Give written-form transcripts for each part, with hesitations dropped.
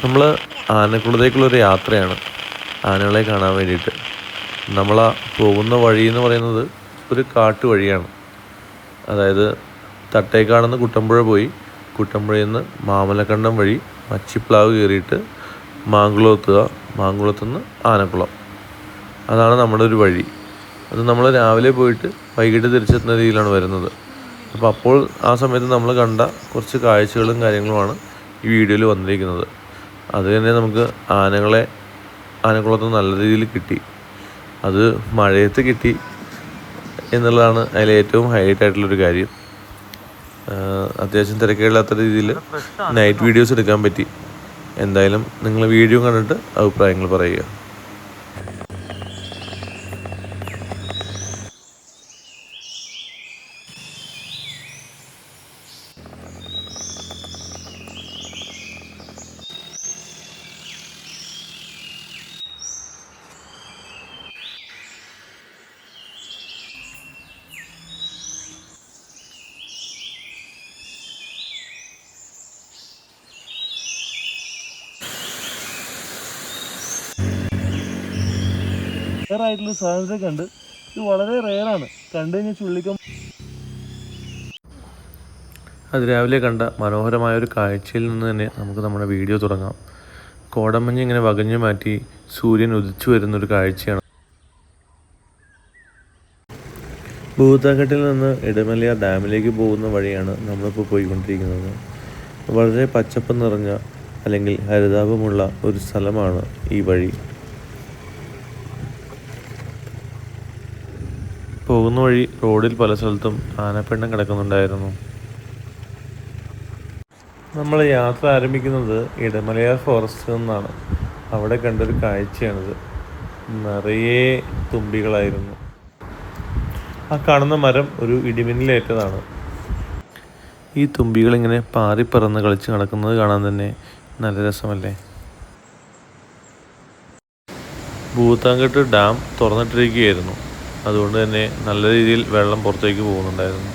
നമ്മൾ ആനക്കുളത്തേക്കുള്ളൊരു യാത്രയാണ്, ആനകളെ കാണാൻ വേണ്ടിയിട്ട്. നമ്മൾ പോകുന്ന വഴി എന്ന് പറയുന്നത് ഒരു കാട്ടു വഴിയാണ്. അതായത് തട്ടേക്കാട് നിന്ന് കുട്ടമ്പുഴ പോയി, കുട്ടമ്പുഴയിൽ നിന്ന് മാമലക്കണ്ടം വഴി മച്ചിപ്ലാവ് കയറിയിട്ട് മാങ്കുളത്തെത്തുക, മാങ്കുളത്തുനിന്ന് ആനക്കുളം. അതാണ് നമ്മുടെ ഒരു വഴി. അത് നമ്മൾ രാവിലെ പോയിട്ട് വൈകിട്ട് തിരിച്ചെത്തുന്ന രീതിയിലാണ് വരുന്നത്. അപ്പോൾ ആ സമയത്ത് നമ്മൾ കണ്ട കുറച്ച് കാഴ്ചകളും കാര്യങ്ങളുമാണ് ഈ വീഡിയോയിൽ വന്നിരിക്കുന്നത്. അത് തന്നെ നമുക്ക് ആനക്കുളത്ത് നല്ല രീതിയിൽ കിട്ടി. അത് മഴയത്ത് കിട്ടി എന്നുള്ളതാണ് അതിൽ ഏറ്റവും ഹൈലൈറ്റ് ആയിട്ടുള്ളൊരു കാര്യം. അത്യാവശ്യം തിരക്കില്ലാത്ത രീതിയിൽ നൈറ്റ് വീഡിയോസ് എടുക്കാൻ പറ്റി. എന്തായാലും നിങ്ങൾ വീഡിയോ കണ്ടിട്ട് അഭിപ്രായങ്ങൾ പറയുക. റെയറായിട്ടുള്ള സാധനത്തെ കണ്ട് ഇത് വളരെ റെയറാണ്. കണ്ടു കഴിഞ്ഞാൽ ചുള്ളിക്കം. അത് രാവിലെ കണ്ട മനോഹരമായൊരു കാഴ്ചയിൽ നിന്ന് തന്നെ നമുക്ക് നമ്മുടെ വീഡിയോ തുടങ്ങാം. കോടമഞ്ഞ് ഇങ്ങനെ വകഞ്ഞു മാറ്റി സൂര്യൻ ഉദിച്ചു വരുന്നൊരു കാഴ്ചയാണ്. ഭൂതത്താൻകെട്ടിൽ നിന്ന് ഇടമലയാർ ഡാമിലേക്ക് പോകുന്ന വഴിയാണ് നമ്മളിപ്പോൾ പോയിക്കൊണ്ടിരിക്കുന്നത്. വളരെ പച്ചപ്പ് നിറഞ്ഞ അല്ലെങ്കിൽ ഹരിതാപമുള്ള ഒരു സ്ഥലമാണ് ഈ വഴി. പോകുന്ന വഴി റോഡിൽ പല സ്ഥലത്തും ആനപ്പിണ്ടം കിടക്കുന്നുണ്ടായിരുന്നു. നമ്മൾ യാത്ര ആരംഭിക്കുന്നത് ഇടമലയാർ ഫോറസ്റ്റിൽ നിന്നാണ്. അവിടെ കണ്ടൊരു കാഴ്ചയാണിത്. നിറയെ തുമ്പികളായിരുന്നു. ആ കാണുന്ന മരം ഒരു ഇടിമിന്നലേറ്റതാണ്. ഈ തുമ്പികളിങ്ങനെ പാറിപ്പറന്ന് കളിച്ച് നടക്കുന്നത് കാണാൻ തന്നെ നല്ല രസമല്ലേ. ഭൂതത്താൻകെട്ട് ഡാം തുറന്നിട്ടിരിക്കുകയായിരുന്നു. അതുകൊണ്ട് തന്നെ നല്ല രീതിയിൽ വെള്ളം പുറത്തേക്ക് പോകുന്നുണ്ടായിരുന്നു.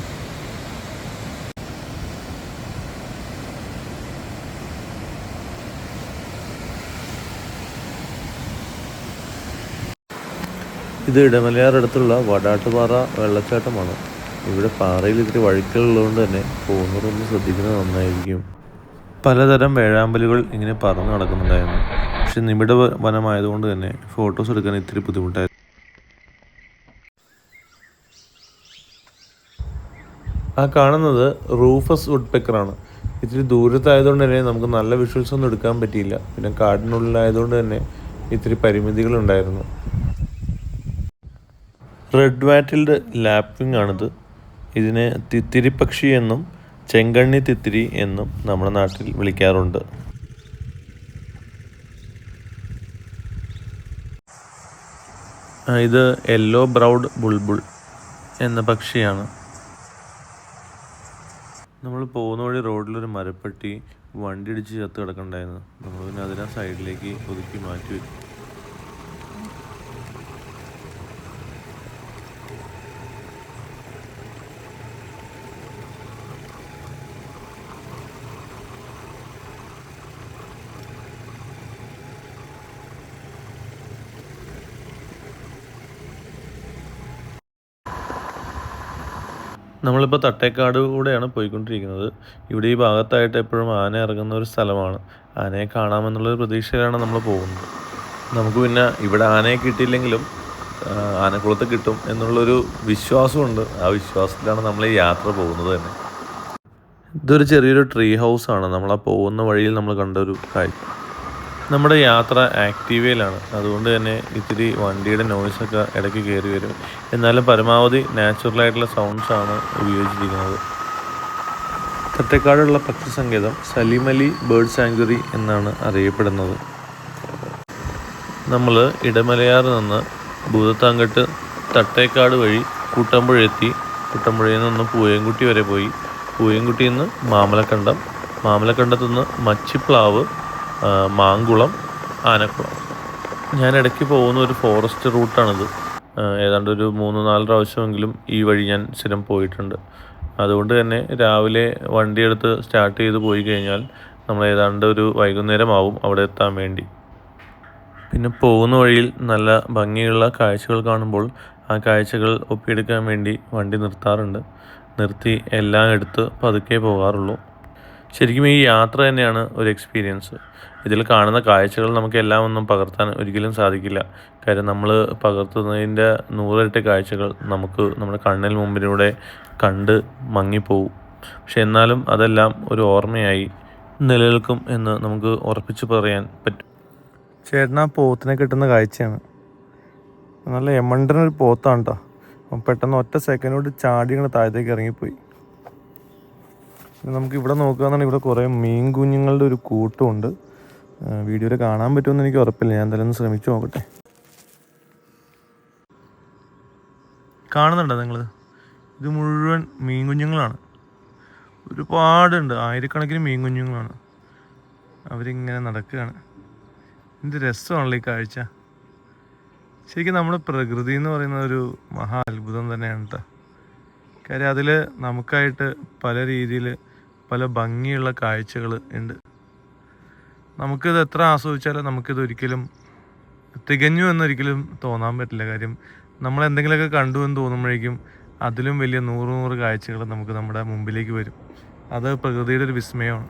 ഇത് ഇടമലയാർ അടുത്തുള്ള വടാട്ടുപാറ വെള്ളച്ചാട്ടമാണ്. ഇവിടെ പാറയിൽ ഇത്തിരി വഴുക്കലുള്ളതുകൊണ്ട് തന്നെ പോകുന്നതൊന്ന് ശ്രദ്ധിക്കുന്നത് നന്നായിരിക്കും. പലതരം വേഴാമ്പലുകൾ ഇങ്ങനെ പറന്ന് നടക്കുന്നുണ്ടായിരുന്നു. പക്ഷെ നിബിഡ വനമായതുകൊണ്ട് തന്നെ ഫോട്ടോസ് എടുക്കാൻ ഇത്തിരി ബുദ്ധിമുട്ടായിരുന്നു. ആ കാണുന്നത് റൂഫസ് വുഡ്പെക്കറാണ്. ഇത്തിരി ദൂരത്തായതുകൊണ്ട് തന്നെ നമുക്ക് നല്ല വിഷ്വൽസ് ഒന്നും എടുക്കാൻ പറ്റിയില്ല. പിന്നെ കാടിനുള്ളിലായതുകൊണ്ട് തന്നെ ഇത്തിരി പരിമിതികളുണ്ടായിരുന്നു. റെഡ് വാറ്റിൽഡ് ലാപ്പിംഗ് ആണിത്. ഇതിനെ തിത്തിരി പക്ഷി എന്നും ചെങ്കണ്ണി തിത്തിരി എന്നും നമ്മുടെ നാട്ടിൽ വിളിക്കാറുണ്ട്. ഇത് യെല്ലോ ബ്രൗഡ് ബുൾബുൾ എന്ന പക്ഷിയാണ്. നമ്മൾ പോകുന്ന വഴി റോഡിലൊരു മരപ്പെട്ടി വണ്ടി ഇടിച്ച് ചത്ത് കിടക്കണ്ടായിരുന്നു. നമ്മൾ പിന്നെ അതിനെ സൈഡിലേക്ക് ഒതുക്കി മാറ്റി വെച്ചു. നമ്മളിപ്പോൾ തട്ടേക്കാട് കൂടെയാണ് പോയിക്കൊണ്ടിരിക്കുന്നത്. ഇവിടെ ഈ ഭാഗത്തായിട്ട് എപ്പോഴും ആന ഇറങ്ങുന്ന ഒരു സ്ഥലമാണ്. ആനയെ കാണാമെന്നുള്ളൊരു പ്രതീക്ഷയിലാണ് നമ്മൾ പോകുന്നത്. നമുക്ക് പിന്നെ ഇവിടെ ആനയെ കിട്ടിയില്ലെങ്കിലും ആനക്കുളത്ത് കിട്ടും എന്നുള്ളൊരു വിശ്വാസമുണ്ട്. ആ വിശ്വാസത്തിലാണ് നമ്മൾ ഈ യാത്ര പോകുന്നത് തന്നെ. ഇതൊരു ചെറിയൊരു ട്രീ ഹൗസാണ്. നമ്മൾ ആ പോകുന്ന വഴിയിൽ നമ്മൾ കണ്ട ഒരു കാഴ്ച. നമ്മുടെ യാത്ര ആക്റ്റീവയിലാണ്. അതുകൊണ്ട് തന്നെ ഇത്തിരി വണ്ടിയുടെ നോയ്സൊക്കെ ഇടയ്ക്ക് കയറി വരും. എന്നാലും പരമാവധി നാച്ചുറലായിട്ടുള്ള സൗണ്ട്സാണ് ഉപയോഗിച്ചിരിക്കുന്നത്. തട്ടേക്കാടുള്ള പക്ഷി സങ്കേതം സലിമലി ബേർഡ് സാങ്ച്വറി എന്നാണ് അറിയപ്പെടുന്നത്. നമ്മൾ ഇടമലയാർ നിന്ന് ഭൂതത്താൻകെട്ട് തട്ടേക്കാട് വഴി കുട്ടമ്പുഴ എത്തി. കുട്ടമ്പുഴയിൽ നിന്ന് പൂയംകുട്ടി വരെ പോയി. പൂയംകുട്ടിയിൽ നിന്ന് മാമലക്കണ്ടത്തു നിന്ന് മച്ചിപ്ലാവ്, മാങ്കുളം, ആനക്കുളം. ഞാൻ ഇടയ്ക്ക് പോകുന്ന ഒരു ഫോറസ്റ്റ് റൂട്ടാണിത്. ഏതാണ്ട് ഒരു 3-4 പ്രാവശ്യമെങ്കിലും ഈ വഴി ഞാൻ സ്ഥിരം പോയിട്ടുണ്ട്. അതുകൊണ്ട് തന്നെ രാവിലെ വണ്ടിയെടുത്ത് സ്റ്റാർട്ട് ചെയ്ത് പോയി കഴിഞ്ഞാൽ നമ്മൾ ഏതാണ്ട് ഒരു വൈകുന്നേരമാവും അവിടെ എത്താൻ വേണ്ടി. പിന്നെ പോകുന്ന വഴിയിൽ നല്ല ഭംഗിയുള്ള കാഴ്ചകൾ കാണുമ്പോൾ ആ കാഴ്ചകൾ ഒപ്പിയെടുക്കാൻ വേണ്ടി വണ്ടി നിർത്താറുണ്ട്. നിർത്തി എല്ലാം എടുത്ത് പതുക്കെ പോകാറുള്ളൂ. ശരിക്കും ഈ യാത്ര തന്നെയാണ് ഒരു എക്സ്പീരിയൻസ്. ഇതിൽ കാണുന്ന കാഴ്ചകൾ നമുക്ക് എല്ലാം ഒന്നും പകർത്താൻ ഒരിക്കലും സാധിക്കില്ല. കാര്യം നമ്മൾ പകർത്തുന്നതിൻ്റെ 100 ഇരട്ടി കാഴ്ചകൾ നമുക്ക് നമ്മുടെ കണ്ണിൽ മുമ്പിലൂടെ കണ്ട് മങ്ങിപ്പോവും. പക്ഷെ എന്നാലും അതെല്ലാം ഒരു ഓർമ്മയായി നിലനിൽക്കും എന്ന് നമുക്ക് ഉറപ്പിച്ച് പറയാൻ പറ്റും. ചേട്ടനാ പോത്തിനെ കിട്ടുന്ന കാഴ്ചയാണ്. നല്ല എമണ്ടനൊരു പോത്താണ് കേട്ടോ. അപ്പം പെട്ടെന്ന് ഒറ്റ സെക്കൻഡ് കൊണ്ട് ചാടി ഇങ്ങനെ താഴത്തേക്ക് ഇറങ്ങിപ്പോയി. നമുക്ക് ഇവിടെ നോക്കുകയാണെന്നുണ്ടെങ്കിൽ ഇവിടെ കുറേ മീൻ കുഞ്ഞുങ്ങളുടെ ഒരു കൂട്ടമുണ്ട്. വീഡിയോയിൽ കാണാൻ പറ്റുമെന്ന് എനിക്ക് ഉറപ്പില്ല. ഞാൻ എന്തായാലും ഒന്ന് ശ്രമിച്ചു നോക്കട്ടെ. കാണുന്നുണ്ടോ നിങ്ങൾ? ഇത് മുഴുവൻ മീൻ കുഞ്ഞുങ്ങളാണ്. ഒരുപാടുണ്ട്, ആയിരക്കണക്കിന് മീൻ കുഞ്ഞുങ്ങളാണ്. അവരിങ്ങനെ നടക്കുകയാണ്. എന്ത് രസമാണല്ലോ ഈ കാഴ്ച. ശരിക്കും നമ്മുടെ പ്രകൃതി എന്ന് പറയുന്ന ഒരു മഹാ അത്ഭുതം തന്നെയാണ് കേട്ടോ. കാര്യം അതിൽ നമുക്കായിട്ട് പല രീതിയിൽ പല ഭംഗിയുള്ള കാഴ്ചകൾ ഉണ്ട്. നമുക്കിത് എത്ര ആസ്വദിച്ചാലും നമുക്കിത് ഒരിക്കലും തികഞ്ഞു എന്നൊരിക്കലും തോന്നാൻ പറ്റില്ല. കാര്യം നമ്മൾ എന്തെങ്കിലുമൊക്കെ കണ്ടു എന്ന് തോന്നുമ്പോഴേക്കും അതിലും വലിയ 100 കാഴ്ചകൾ നമുക്ക് നമ്മുടെ മുമ്പിലേക്ക് വരും. അത് പ്രകൃതിയുടെ ഒരു വിസ്മയമാണ്.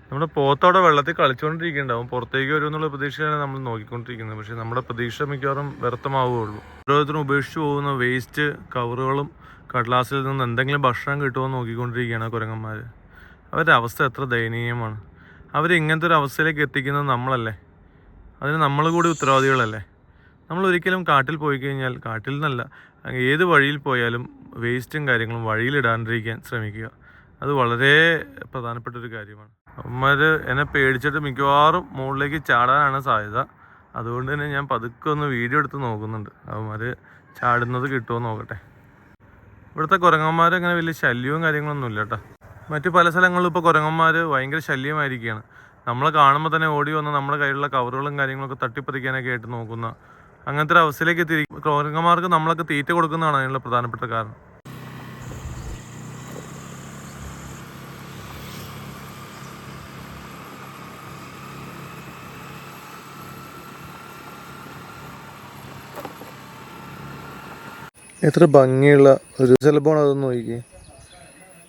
നമ്മുടെ പോത്തോടെ വെള്ളത്തിൽ കളിച്ചുകൊണ്ടിരിക്കുന്നുണ്ടാവും. പുറത്തേക്ക് വരുമെന്നുള്ള പ്രതീക്ഷയാണ് നമ്മൾ നോക്കിക്കൊണ്ടിരിക്കുന്നത്. പക്ഷേ നമ്മുടെ പ്രതീക്ഷ മിക്കവാറും വ്യർത്ഥമാവുകയുള്ളൂ. ഓരോരുത്തരും ഉപേക്ഷിച്ച് പോകുന്ന വേസ്റ്റ് കവറുകളും കടലാസിൽ നിന്ന് എന്തെങ്കിലും ഭക്ഷണം കിട്ടുമോ എന്ന് നോക്കിക്കൊണ്ടിരിക്കുകയാണ് കുരങ്ങന്മാർ. അവരുടെ അവസ്ഥ എത്ര ദയനീയമാണ്. അവരിങ്ങനത്തെ ഒരു അവസ്ഥയിലേക്ക് എത്തിക്കുന്നത് നമ്മളല്ലേ. അതിന് നമ്മൾ കൂടി ഉത്തരവാദികളല്ലേ. നമ്മൾ ഒരിക്കലും കാട്ടിൽ പോയി കഴിഞ്ഞാൽ, കാട്ടിൽ നിന്നല്ല ഏത് വഴിയിൽ പോയാലും വേസ്റ്റും കാര്യങ്ങളും വഴിയിലിടാണ്ടിരിക്കാൻ ശ്രമിക്കുക. അത് വളരെ പ്രധാനപ്പെട്ടൊരു കാര്യമാണ്. അവന്മാർ എന്നെ പേടിച്ചിട്ട് മിക്കവാറും മുകളിലേക്ക് ചാടാനാണ് സാധ്യത. അതുകൊണ്ട് തന്നെ ഞാൻ പതുക്കെ ഒന്ന് വീഡിയോ എടുത്ത് നോക്കുന്നുണ്ട്. അവന്മാർ ചാടുന്നത് കിട്ടുമോ നോക്കട്ടെ. ഇവിടുത്തെ കുരങ്ങന്മാരങ്ങനെ വലിയ ശല്യവും കാര്യങ്ങളൊന്നും ഇല്ല കേട്ടോ. മറ്റു പല സ്ഥലങ്ങളിലും ഇപ്പോൾ കുരങ്ങന്മാർ ഭയങ്കര ശല്യമായിരിക്കുകയാണ്. നമ്മളെ കാണുമ്പോൾ തന്നെ ഓടി വന്ന് നമ്മുടെ കയ്യിലുള്ള കവറുകളും കാര്യങ്ങളൊക്കെ തട്ടിപ്പറിക്കാനൊക്കെ ആയിട്ട് നോക്കുന്ന അങ്ങനത്തെ ഒരു അവസ്ഥയിലേക്ക് കുരങ്ങന്മാർക്ക് നമ്മളൊക്കെ തീറ്റ കൊടുക്കുന്നതാണ് അതിനുള്ള പ്രധാനപ്പെട്ട കാരണം. എത്ര ഭംഗിയുള്ള ഒരു ശലഭമാണ് അതൊന്ന് നോക്കിക്കേ.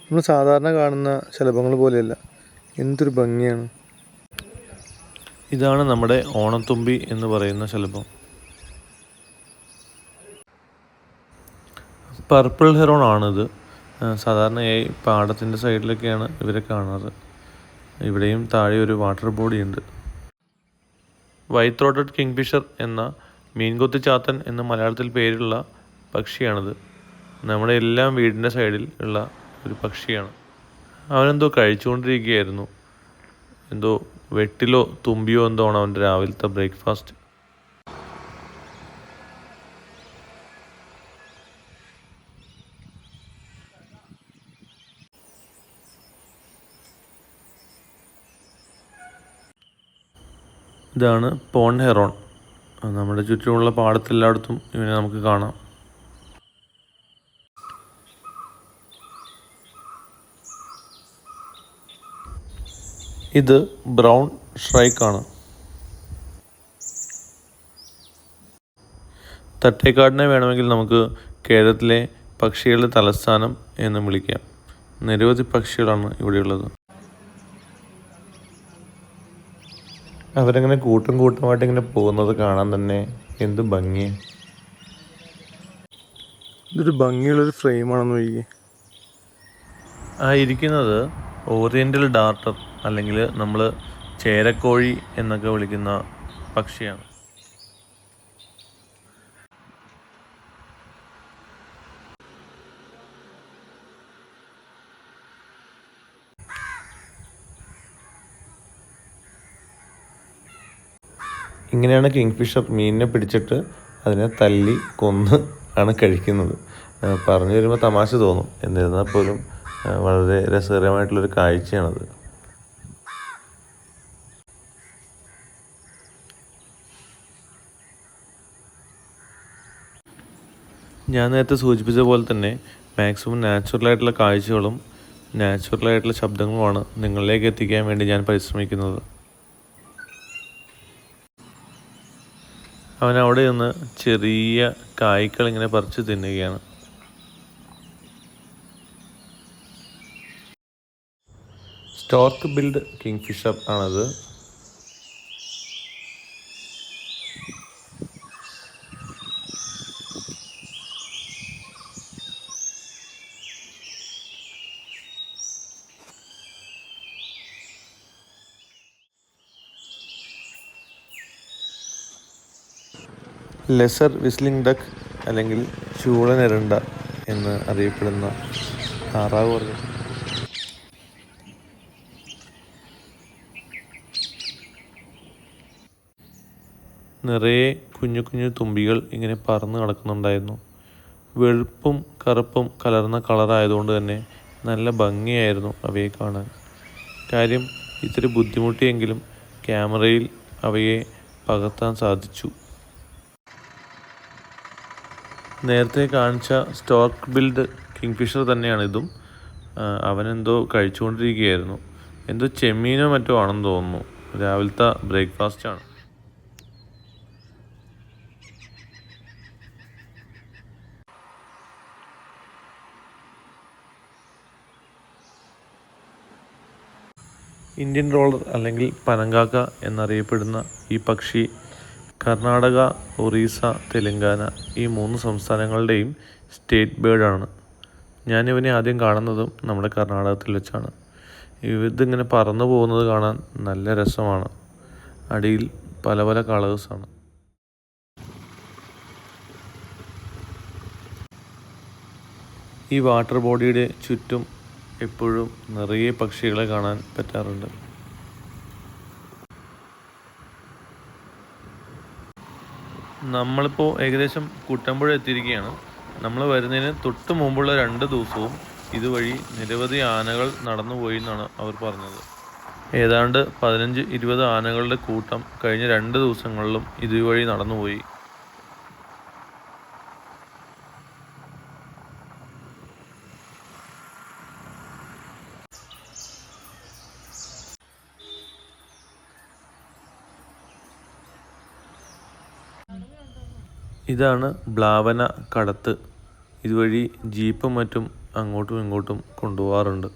നമ്മൾ സാധാരണ കാണുന്ന ശലഭങ്ങൾ പോലെയല്ല. എന്തൊരു ഭംഗിയാണ്. ഇതാണ് നമ്മുടെ ഓണത്തുമ്പി എന്ന് പറയുന്ന ശലഭം. പർപ്പിൾ ഹെറോൺ ആണിത്. സാധാരണയായി പാടത്തിൻ്റെ സൈഡിലൊക്കെയാണ് ഇവരെ കാണാറ്. ഇവിടെയും താഴെ ഒരു വാട്ടർ ബോഡി ഉണ്ട്. വൈറ്റ് ത്രോട്ടഡ് കിങ്ഫിഷർ എന്ന മീൻകൊത്തി ചാത്തൻ എന്ന മലയാളത്തിൽ പേരുള്ള പക്ഷിയാണിത്. നമ്മുടെ എല്ലാം വീടിൻ്റെ സൈഡിൽ ഉള്ള ഒരു പക്ഷിയാണ്. അവനെന്തോ കഴിച്ചുകൊണ്ടിരിക്കുകയായിരുന്നു. എന്തോ വെട്ടിലോ തുമ്പിയോ എന്തോ ആണ് അവൻ്റെ രാവിലത്തെ ബ്രേക്ക്ഫാസ്റ്റ്. ഇതാണ് പോൺ ഹെറോൺ. നമ്മുടെ ചുറ്റുമുള്ള പാടത്തെല്ലായിടത്തും ഇവനെ നമുക്ക് കാണാം. ഇത് ബ്രൗൺ ഷ്രൈക്കാണ്. തട്ടേക്കാടിനെ വേണമെങ്കിൽ നമുക്ക് കേരളത്തിലെ പക്ഷികളുടെ തലസ്ഥാനം എന്ന് വിളിക്കാം. നിരവധി പക്ഷികളാണ് ഇവിടെയുള്ളത്. അവരങ്ങനെ കൂട്ടം കൂട്ടമായിട്ട് ഇങ്ങനെ പോകുന്നത് കാണാൻ തന്നെ എന്ത് ഭംഗിയാണ്. ഇതൊരു ഭംഗിയുള്ളൊരു ഫ്രെയിമാണെന്ന് നോക്കി. ആ ഇരിക്കുന്നത് ഓറിയൻ്റൽ ഡാർട്ടർ അല്ലെങ്കിൽ നമ്മൾ ചേരക്കോഴി എന്നൊക്കെ വിളിക്കുന്ന പക്ഷിയാണ്. ഇങ്ങനെയാണ് കിങ്ഫിഷർ മീനിനെ പിടിച്ചിട്ട് അതിനെ തല്ലി കൊന്ന് ആണ് കഴിക്കുന്നത്. പറഞ്ഞു വരുമ്പോൾ തമാശ തോന്നും, എന്നിരുന്നാൽ പോലും വളരെ രസകരമായിട്ടുള്ളൊരു കാഴ്ചയാണത്. ഞാൻ നേരത്തെ സൂചിപ്പിച്ച പോലെ തന്നെ മാക്സിമം നാച്ചുറലായിട്ടുള്ള കാഴ്ചകളും നാച്ചുറലായിട്ടുള്ള ശബ്ദങ്ങളുമാണ് നിങ്ങളിലേക്ക് എത്തിക്കാൻ വേണ്ടി ഞാൻ പരിശ്രമിക്കുന്നത്. അവൻ അവിടെ നിന്ന് ചെറിയ കായ്ക്കൾ ഇങ്ങനെ പറിച്ച് തിന്നുകയാണ്. സ്റ്റോർക്ക് ബിൽഡ് കിങ്ഫിഷർ ആണത്. ലെസർ വിസ്ലിംഗ് ഡക്ക് അല്ലെങ്കിൽ ചൂളനെരണ്ട എന്ന് അറിയപ്പെടുന്ന താറാവ് വർഗ്ഗം. നിറയെ കുഞ്ഞു കുഞ്ഞു തുമ്പികൾ ഇങ്ങനെ പറന്ന് നടക്കുന്നുണ്ടായിരുന്നു. വെളുപ്പും കറുപ്പും കലർന്ന കളറായതുകൊണ്ട് തന്നെ നല്ല ഭംഗിയായിരുന്നു അവയെ കാണാൻ. കാര്യം ഇത്തിരി ബുദ്ധിമുട്ടിയെങ്കിലും ക്യാമറയിൽ അവയെ പകർത്താൻ സാധിച്ചു. നേരത്തെ കാണിച്ച സ്റ്റോർക്ക് ബിൽഡ് കിങ്ഫിഷർ തന്നെയാണിതും. അവനെന്തോ കഴിച്ചുകൊണ്ടിരിക്കുകയായിരുന്നു. എന്തോ ചെമ്മീനോ മറ്റോ ആണെന്ന് തോന്നുന്നു. രാവിലത്തെ ബ്രേക്ക്ഫാസ്റ്റാണ്. ഇന്ത്യൻ റോളർ അല്ലെങ്കിൽ പനങ്കാക്ക എന്നറിയപ്പെടുന്ന ഈ പക്ഷി കർണാടക, ഒറീസ, തെലങ്കാന ഈ 3 സംസ്ഥാനങ്ങളുടെയും സ്റ്റേറ്റ് ബേർഡാണ്. ഞാനിവനെ ആദ്യം കാണുന്നതും നമ്മുടെ കർണാടകത്തിൽ വെച്ചാണ്. ഇതിങ്ങനെ പറന്നു പോകുന്നത് കാണാൻ നല്ല രസമാണ്. അടിയിൽ പല പല കളേഴ്സാണ്. ഈ വാട്ടർ ബോഡിയുടെ ചുറ്റും എപ്പോഴും നിറയെ പക്ഷികളെ കാണാൻ പറ്റാറുണ്ട്. നമ്മളിപ്പോൾ ഏകദേശം കുട്ടമ്പുഴ എത്തിയിരിക്കുകയാണ്. നമ്മൾ വരുന്നതിന് തൊട്ട് മുമ്പുള്ള 2 ദിവസവും ഇതുവഴി നിരവധി ആനകൾ നടന്നുപോയി എന്നാണ് അവർ പറഞ്ഞത്. ഏതാണ്ട് 15-20 ആനകളുടെ കൂട്ടം കഴിഞ്ഞ 2 ദിവസങ്ങളിലും ഇതുവഴി നടന്നുപോയി. ഇതാണ് ബ്ലാവന കടത്ത്. ഇതുവഴി ജീപ്പും മറ്റും അങ്ങോട്ടും ഇങ്ങോട്ടും കൊണ്ടുപോകാറുണ്ട്.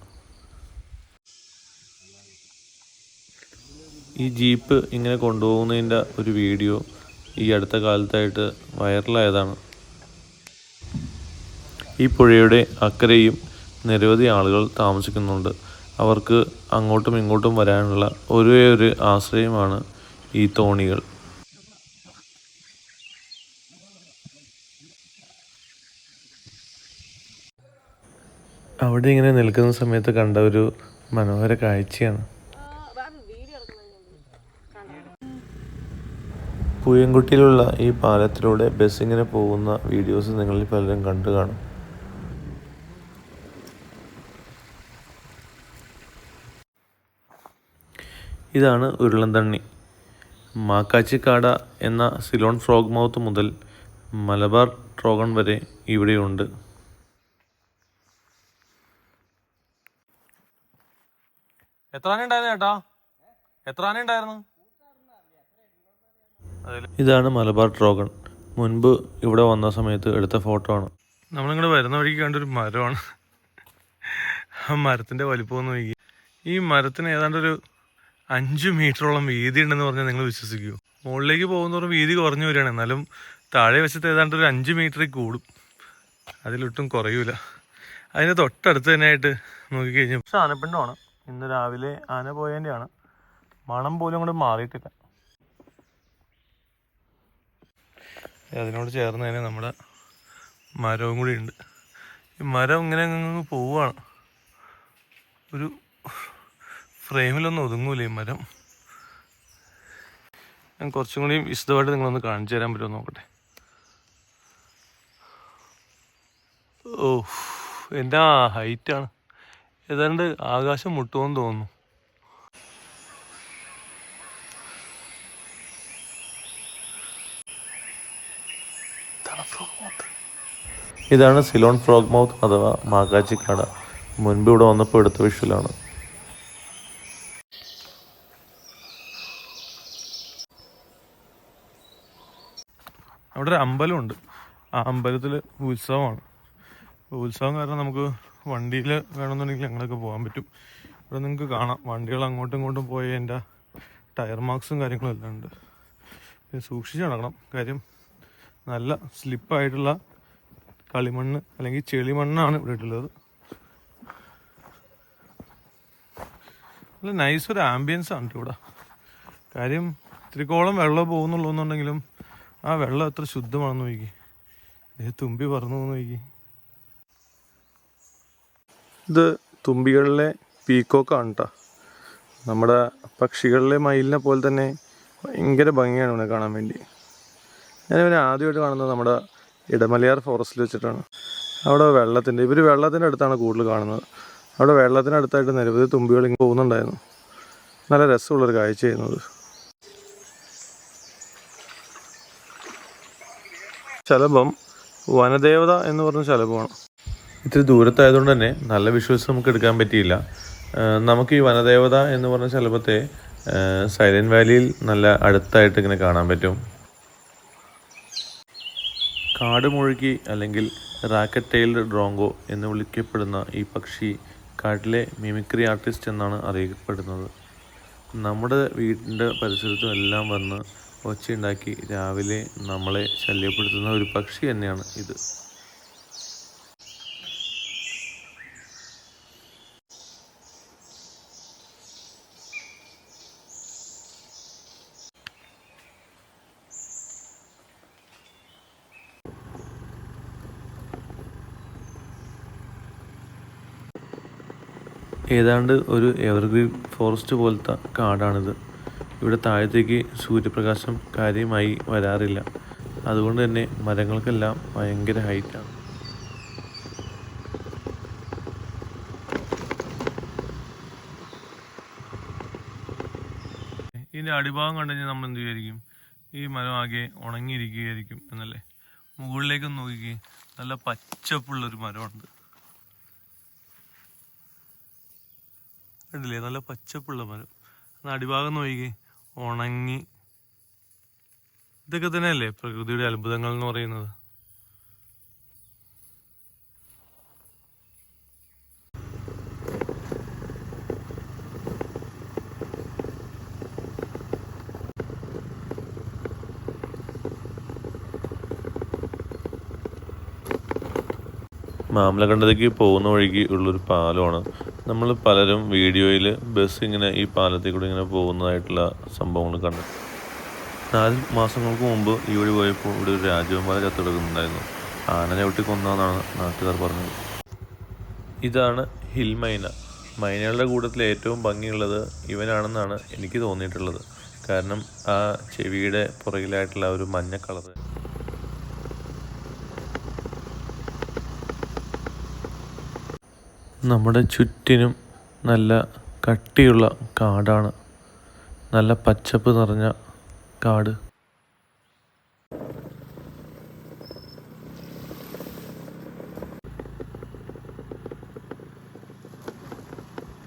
ഈ ജീപ്പ് ഇങ്ങനെ കൊണ്ടുപോകുന്നതിൻ്റെ ഒരു വീഡിയോ ഈ അടുത്ത കാലത്തായിട്ട് വൈറലായതാണ്. ഈ പുഴയുടെ അക്കരെയും നിരവധി ആളുകൾ താമസിക്കുന്നുണ്ട്. അവർക്ക് അങ്ങോട്ടും ഇങ്ങോട്ടും വരാനുള്ള ഒരേ ഒരു ആശ്രയമാണ് ഈ തോണികൾ. അവിടെ ഇങ്ങനെ നിൽക്കുന്ന സമയത്ത് കണ്ട ഒരു മനോഹര കാഴ്ചയാണ്. പൂയംകുട്ടിയിലുള്ള ഈ പാലത്തിലൂടെ ബസ് ഇങ്ങനെ പോകുന്ന വീഡിയോസ് നിങ്ങളിൽ പലരും കണ്ടു കാണും. ഇതാണ് ഉരുളൻതണ്ണി. മാക്കാച്ചിക്കാട എന്ന സിലോൺ ഫ്രോഗ് മൗത്ത് മുതൽ മലബാർ ട്രോഗൺ വരെ ഇവിടെയുണ്ട്. എത്ര ആന ഉണ്ടായിരുന്നു ചേട്ടാ? എത്ര ആന ഉണ്ടായിരുന്നു? ഇതാണ് മലബാർ ട്രോഗൺ. മുൻപ് ഇവിടെ വന്ന സമയത്ത് എടുത്ത ഫോട്ടോ ആണ്. നമ്മളിങ്ങോട്ട് വരുന്ന വഴിക്ക് കണ്ടൊരു മരമാണ്. ആ മരത്തിൻ്റെ വലിപ്പമൊന്നും നോക്കി. ഈ മരത്തിന് ഏതാണ്ടൊരു 5 മീറ്ററോളം വീതി ഉണ്ടെന്ന് പറഞ്ഞാൽ നിങ്ങൾ വിശ്വസിക്കുമോ? മുകളിലേക്ക് പോകുന്നതോറും വീതി കുറഞ്ഞു വരികയാണ്. എന്നാലും താഴെ വെച്ചിട്ട് ഏതാണ്ട് ഒരു 5 മീറ്ററിൽ കൂടും. അതിലൊട്ടും കുറയൂല. അതിന് തൊട്ടടുത്ത് തന്നെയായിട്ട് നോക്കിക്കഴിഞ്ഞാൽ പക്ഷെ ആനപ്പിണ്ടമാണ്. ഇന്ന് രാവിലെ ആന പോയതിൻ്റെയാണ്. മണം പോലും അങ്ങോട്ട് മാറിയിട്ടില്ല. അതിനോട് ചേർന്ന് തന്നെ നമ്മുടെ മരവും കൂടി ഉണ്ട്. ഈ മരം ഇങ്ങനെ അങ്ങ് പോവുകയാണ്. ഒരു ഫ്രെയിമിലൊന്നും ഒതുങ്ങൂല ഈ മരം. ഞാൻ കുറച്ചും കൂടി വിശദമായിട്ട് നിങ്ങളൊന്ന് കാണിച്ചു തരാൻ പറ്റുമോ നോക്കട്ടെ. ഓ, എൻ്റെ ഹൈറ്റാണ്. ഏതാണ്ട് ആകാശം മുട്ടുമെന്ന് തോന്നുന്നു. ഇതാണ് സിലോൺ ഫ്രോഗ് മൗത്ത് അഥവാ മാക്കാച്ചിക്കാട. മുൻപ് ഇവിടെ വന്നപ്പോൾ എടുത്ത വിഷ്വലാണ്. അവിടെ ഒരു അമ്പലമുണ്ട്. ആ അമ്പലത്തിൽ ഉത്സവമാണ്. ഉത്സവം കാരണം നമുക്ക് വണ്ടിയിൽ വേണമെന്നുണ്ടെങ്കിൽ ഞങ്ങളൊക്കെ പോകാൻ പറ്റും. ഇവിടെ നിങ്ങൾക്ക് കാണാം വണ്ടികൾ അങ്ങോട്ടും ഇങ്ങോട്ടും പോയ എൻ്റെ ടയർ മാർക്സും കാര്യങ്ങളും എല്ലാം ഉണ്ട്. സൂക്ഷിച്ച് നടക്കണം. കാര്യം നല്ല സ്ലിപ്പായിട്ടുള്ള കളിമണ്ണ് അല്ലെങ്കിൽ ചെളിമണ്ണാണ് ഇവിടെ ഇട്ടുള്ളത്. നല്ല നൈസ് ഒരു ആംബിയൻസ് ആണ് ഇവിടെ. കാര്യം ഇത്തിരിക്കോളം വെള്ളം പോകുന്നുള്ളൂ എന്നുണ്ടെങ്കിലും ആ വെള്ളം എത്ര ശുദ്ധമാണെന്ന് നോക്കി. തുമ്പി പറന്നു പോകുന്നു നോക്കി. ഇത് തുമ്പികളിലെ പീക്കോക്കാണ് കേട്ടോ. നമ്മുടെ പക്ഷികളിലെ മയിലിനെ പോലെ തന്നെ ഭയങ്കര ഭംഗിയാണ് ഇവനെ കാണാൻ വേണ്ടി. ഞാനിവനെ ആദ്യമായിട്ട് കാണുന്നത് നമ്മുടെ ഇടമലയാർ ഫോറസ്റ്റിൽ വെച്ചിട്ടാണ്. അവിടെ ഇവർ വെള്ളത്തിൻ്റെ അടുത്താണ് കൂടുതൽ കാണുന്നത്. അവിടെ വെള്ളത്തിനടുത്തായിട്ട് നിരവധി തുമ്പികൾ ഇങ്ങനെ പോകുന്നുണ്ടായിരുന്നു. നല്ല രസമുള്ളൊരു കാഴ്ച ചെയ്യുന്നത്. ശലഭം വനദേവത എന്ന് പറഞ്ഞ ശലഭമാണ്. ഇത്തിരി ദൂരത്തായതുകൊണ്ട് തന്നെ നല്ല വിഷ്വൽസ് നമുക്ക് എടുക്കാൻ പറ്റിയില്ല. നമുക്ക് ഈ വനദേവത എന്ന് പറഞ്ഞ ശലഭത്തെ സൈലന്റ് വാലിയിൽ നല്ല അടുത്തായിട്ട് ഇങ്ങനെ കാണാൻ പറ്റും. കാട് മുഴുകി അല്ലെങ്കിൽ റാക്കറ്റ് ടെയിൽഡ് ഡ്രോങ്കോ എന്ന് വിളിക്കപ്പെടുന്ന ഈ പക്ഷി കാട്ടിലെ മിമിക്രി ആർട്ടിസ്റ്റ് എന്നാണ് അറിയപ്പെടുന്നത്. നമ്മുടെ വീടിൻ്റെ പരിസരത്തും എല്ലാം വന്ന് ഒച്ചയുണ്ടാക്കി രാവിലെ നമ്മളെ ശല്യപ്പെടുത്തുന്ന ഒരു പക്ഷി തന്നെയാണ് ഇത്. ഏതാണ്ട് ഒരു എവർഗ്രീൻ ഫോറസ്റ്റ് പോലത്തെ കാടാണിത്. ഇവിടെ താഴത്തേക്ക് സൂര്യപ്രകാശം കാര്യമായി വരാറില്ല. അതുകൊണ്ട് തന്നെ മരങ്ങൾക്കെല്ലാം ഭയങ്കര ഹൈറ്റാണ്. ഇതിൻ്റെ അടിഭാഗം കണ്ടു കഴിഞ്ഞാൽ നമ്മൾ എന്ത് വിചാരിക്കും? ഈ മരം ആകെ ഉണങ്ങിയിരിക്കുകയായിരിക്കും എന്നല്ലേ. മുകളിലേക്ക് നോക്കി നല്ല പച്ചപ്പുള്ളൊരു മരമുണ്ട്. കണ്ടില്ലേ, നല്ല പച്ചപ്പുള്ള മരം. അടിഭാഗം നോക്കി ഉണങ്ങി. ഇതൊക്കെ തന്നെയല്ലേ പ്രകൃതിയുടെ അത്ഭുതങ്ങൾ എന്ന് പറയുന്നത്. മാമലക്കണ്ടത്തേക്ക് പോകുന്ന വഴിക്ക് ഉള്ളൊരു പാലമാണ്. നമ്മൾ പലരും വീഡിയോയിൽ ബസ് ഇങ്ങനെ ഈ പാലത്തിൽ കൂടി ഇങ്ങനെ പോകുന്നതായിട്ടുള്ള സംഭവങ്ങൾ കണ്ടു. 4 മാസങ്ങൾക്ക് മുമ്പ് ഈ വഴി പോയപ്പോൾ ഇവിടെ ഒരു രാജവെമ്പാല ചത്തെടുക്കുന്നുണ്ടായിരുന്നു. ആന ചവിട്ടി കൊന്നാന്നാണ് നാട്ടുകാർ പറഞ്ഞത്. ഇതാണ് ഹിൽ മൈന. മൈനകളുടെ കൂട്ടത്തിൽ ഏറ്റവും ഭംഗിയുള്ളത് ഇവനാണെന്നാണ് എനിക്ക് തോന്നിയിട്ടുള്ളത്. കാരണം ആ ചെവിയുടെ പുറകിലായിട്ടുള്ള ഒരു മഞ്ഞ കളർ. നമ്മുടെ ചുറ്റിനും നല്ല കട്ടിയുള്ള കാടാണ്. നല്ല പച്ചപ്പ് നിറഞ്ഞ കാട്.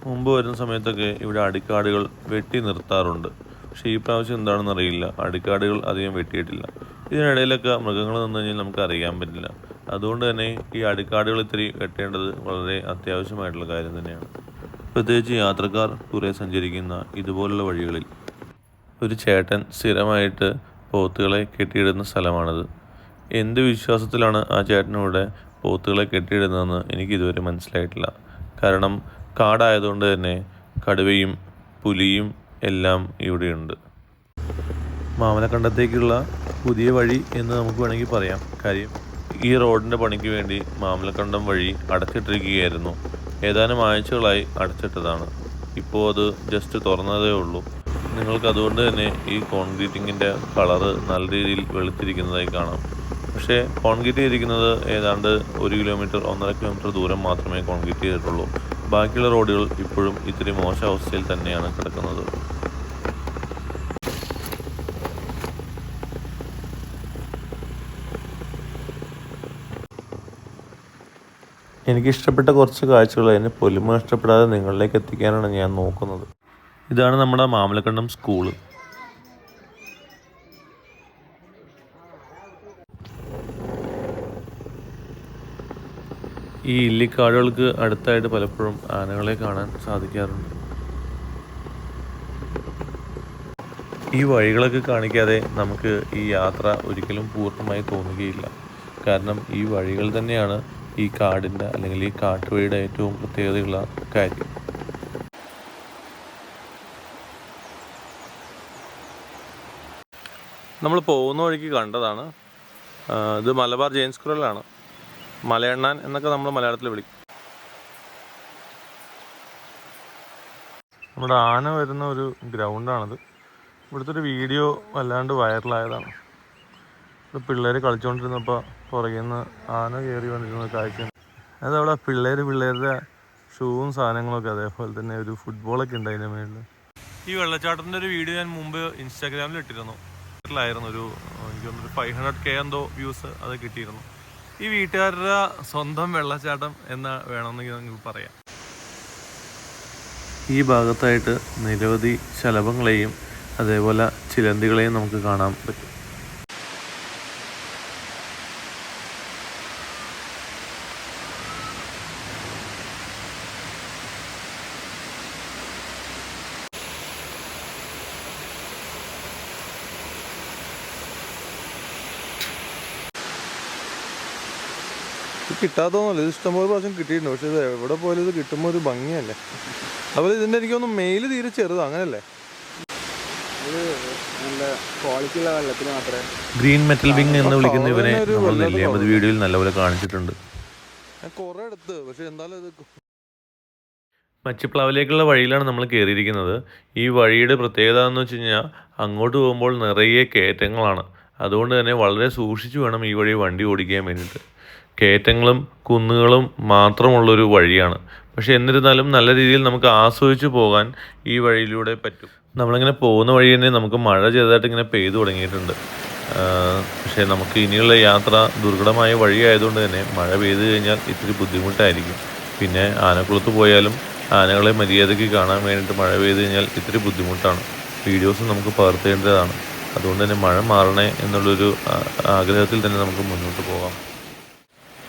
മുമ്പ് വരുന്ന സമയത്തൊക്കെ ഇവിടെ അടിക്കാടുകൾ വെട്ടി നിർത്താറുണ്ട്. പക്ഷേ ഈ പ്രാവശ്യം എന്താണെന്ന് അറിയില്ല, അടിക്കാടുകൾ അധികം വെട്ടിയിട്ടില്ല. ഇതിനിടയിലൊക്കെ മൃഗങ്ങൾ നിന്ന് കഴിഞ്ഞാൽ നമുക്ക് അറിയാൻ പറ്റില്ല. അതുകൊണ്ട് തന്നെ ഈ അടിക്കാടുകൾ ഇത്തിരി വെട്ടേണ്ടത് വളരെ അത്യാവശ്യമായിട്ടുള്ള കാര്യം തന്നെയാണ്. പ്രത്യേകിച്ച് യാത്രക്കാർ കുറെ സഞ്ചരിക്കുന്ന ഇതുപോലുള്ള വഴികളിൽ. ഒരു ചേട്ടൻ സ്ഥിരമായിട്ട് പോത്തുകളെ കെട്ടിയിടുന്ന സ്ഥലമാണിത്. എന്ത് വിശ്വാസത്തിലാണ് ആ ചേട്ടനിവിടെ പോത്തുകളെ കെട്ടിയിടുന്നതെന്ന് എനിക്കിതുവരെ മനസ്സിലായിട്ടില്ല. കാരണം കാടായതുകൊണ്ട് തന്നെ കടുവയും പുലിയും എല്ലാം ഇവിടെയുണ്ട്. മാമലക്കണ്ടത്തേക്കുള്ള പുതിയ വഴി എന്ന് നമുക്ക് വേണമെങ്കിൽ പറയാം. കാര്യം ഈ റോഡിൻ്റെ പണിക്ക് വേണ്ടി മാമലക്കണ്ടം വഴി അടച്ചിട്ടിരിക്കുകയായിരുന്നു. ഏതാനും ആഴ്ചകളായി അടച്ചിട്ടതാണ്. ഇപ്പോൾ അത് ജസ്റ്റ് തുറന്നതേ ഉള്ളൂ. നിങ്ങൾക്ക് അതുകൊണ്ട് തന്നെ ഈ കോൺക്രീറ്റിങ്ങിൻ്റെ കളറ് നല്ല രീതിയിൽ വെളുത്തിരിക്കുന്നതായി കാണാം. പക്ഷേ കോൺക്രീറ്റ് ചെയ്തിരിക്കുന്നത് ഏതാണ്ട് 1 കിലോമീറ്റർ 1.5 കിലോമീറ്റർ ദൂരം മാത്രമേ കോൺക്രീറ്റ് ചെയ്തിട്ടുള്ളൂ. ബാക്കിയുള്ള റോഡുകൾ ഇപ്പോഴും ഇത്തിരി മോശം അവസ്ഥയിൽ തന്നെയാണ് കിടക്കുന്നത്. എനിക്കിഷ്ടപ്പെട്ട കുറച്ച് കാഴ്ചകൾ അതിൻ്റെ പൊലിമ ഇഷ്ടപ്പെടാതെ നിങ്ങളിലേക്ക് എത്തിക്കാനാണ് ഞാൻ നോക്കുന്നത്. ഇതാണ് നമ്മുടെ മാമലക്കണ്ടം സ്കൂള്. ഈ ഇല്ലിക്കാടുകൾക്ക് അടുത്തായിട്ട് പലപ്പോഴും ആനകളെ കാണാൻ സാധിക്കാറുണ്ട്. ഈ വഴികളൊക്കെ കാണിക്കാതെ നമുക്ക് ഈ യാത്ര ഒരിക്കലും പൂർണ്ണമായി തോന്നുകയില്ല. കാരണം ഈ വഴികൾ തന്നെയാണ് ഈ കാടിൻ്റെ അല്ലെങ്കിൽ ഈ കാട്ടുവഴിയുടെ ഏറ്റവും പ്രത്യേകതയുള്ള കാര്യം. നമ്മൾ പോകുന്ന വഴിക്ക് കണ്ടതാണ്. ഇത് മലബാർ ജെയിൻ സ്ക്വയറിലാണ്. മലയണ്ണാൻ എന്നൊക്കെ നമ്മൾ മലയാളത്തിൽ വിളിക്കും. നമ്മുടെ ആന വരുന്ന ഒരു ഗ്രൗണ്ടാണിത്. ഇവിടുത്തെ ഒരു വീഡിയോ വല്ലാണ്ട് വൈറലായതാണ്. ഇവിടെ പിള്ളേർ കളിച്ചുകൊണ്ടിരുന്നപ്പോൾ പുറകിൽ നിന്ന് ആന കയറി വന്നിരുന്ന കാഴ്ച. അതവിടെ പിള്ളേരുടെ ഷൂവും സാധനങ്ങളൊക്കെ, അതേപോലെ തന്നെ ഒരു ഫുട്ബോളൊക്കെ ഉണ്ട് അതിൻ്റെ മേളിൽ. ഈ വെള്ളച്ചാട്ടത്തിൻ്റെ ഒരു വീഡിയോ ഞാൻ മുമ്പ് ഇൻസ്റ്റാഗ്രാമിൽ ഇട്ടിരുന്നു. ഒരു എനിക്ക് തോന്നുന്നു 500K എന്തോ വ്യൂസ് അത് കിട്ടിയിരുന്നു. ഈ വീട്ടുകാരുടെ സ്വന്തം വെള്ളച്ചാട്ടം എന്ന് വേണമെന്നെങ്കിൽ നിങ്ങൾക്ക് പറയാം. ഈ ഭാഗത്തായിട്ട് നിരവധി ശലഭങ്ങളെയും അതേപോലെ ചിലന്തികളെയും നമുക്ക് കാണാൻ പറ്റും. കിട്ടാത്തതൊന്നുമല്ല, ഇത് ഇഷ്ടംപോലെ പ്രാവശ്യം കിട്ടിയിട്ടുണ്ട്. പക്ഷെ ഇത് എവിടെ പോലും ഇത് കിട്ടുമ്പോൾ ഒരു ഭംഗിയല്ലേ. അതുപോലെ ഇതിൻ്റെ എനിക്കൊന്ന് മെയിൽ തീരെ ചെറുതാണ്, അങ്ങനല്ലേ? ഗ്രീൻ മെറ്റൽ വിങ് എന്ന് വിളിക്കുന്ന ഇവനെ നമ്മൾ നെല്ലിയാമ്പതി വീഡിയോയിൽ നല്ലപോലെ കാണിച്ചിട്ടുണ്ട്. കുറെ അടുത്ത്, പക്ഷെ എന്തായാലും ഇത് മച്ചിപ്ലാവിലേക്കുള്ള വഴിയിലാണ് നമ്മൾ കയറിയിരിക്കുന്നത്. ഈ വഴിയുടെ പ്രത്യേകത എന്ന് വെച്ച് കഴിഞ്ഞാൽ അങ്ങോട്ട് പോകുമ്പോൾ നിറയെ കയറ്റങ്ങളാണ്. അതുകൊണ്ട് തന്നെ വളരെ സൂക്ഷിച്ചു വേണം ഈ വഴി വണ്ടി ഓടിക്കാൻ വേണ്ടിയിട്ട്. കയറ്റങ്ങളും കുന്നുകളും മാത്രമുള്ളൊരു വഴിയാണ്. പക്ഷെ എന്നിരുന്നാലും നല്ല രീതിയിൽ നമുക്ക് ആസ്വദിച്ച് പോകാൻ ഈ വഴിയിലൂടെ പറ്റും. നമ്മളിങ്ങനെ പോകുന്ന വഴി തന്നെ നമുക്ക് മഴ ചെറുതായിട്ട് ഇങ്ങനെ പെയ്തു തുടങ്ങിയിട്ടുണ്ട്. പക്ഷേ നമുക്ക് ഇനിയുള്ള യാത്ര ദുർഘടമായ വഴിയായതുകൊണ്ട് തന്നെ മഴ പെയ്തു കഴിഞ്ഞാൽ ഇത്തിരി ബുദ്ധിമുട്ടായിരിക്കും. പിന്നെ ആനക്കുളത്ത് പോയാലും ആനകളെ മര്യാദയ്ക്ക് കാണാൻ വേണ്ടിയിട്ട് മഴ പെയ്തു കഴിഞ്ഞാൽ ഇത്തിരി ബുദ്ധിമുട്ടാണ്. വീഡിയോസ് നമുക്ക് പകർത്തേണ്ടതാണ്. അതുകൊണ്ട് തന്നെ മഴ മാറണേ എന്നുള്ളൊരു ആഗ്രഹത്തിൽ തന്നെ നമുക്ക് മുന്നോട്ട് പോകാം.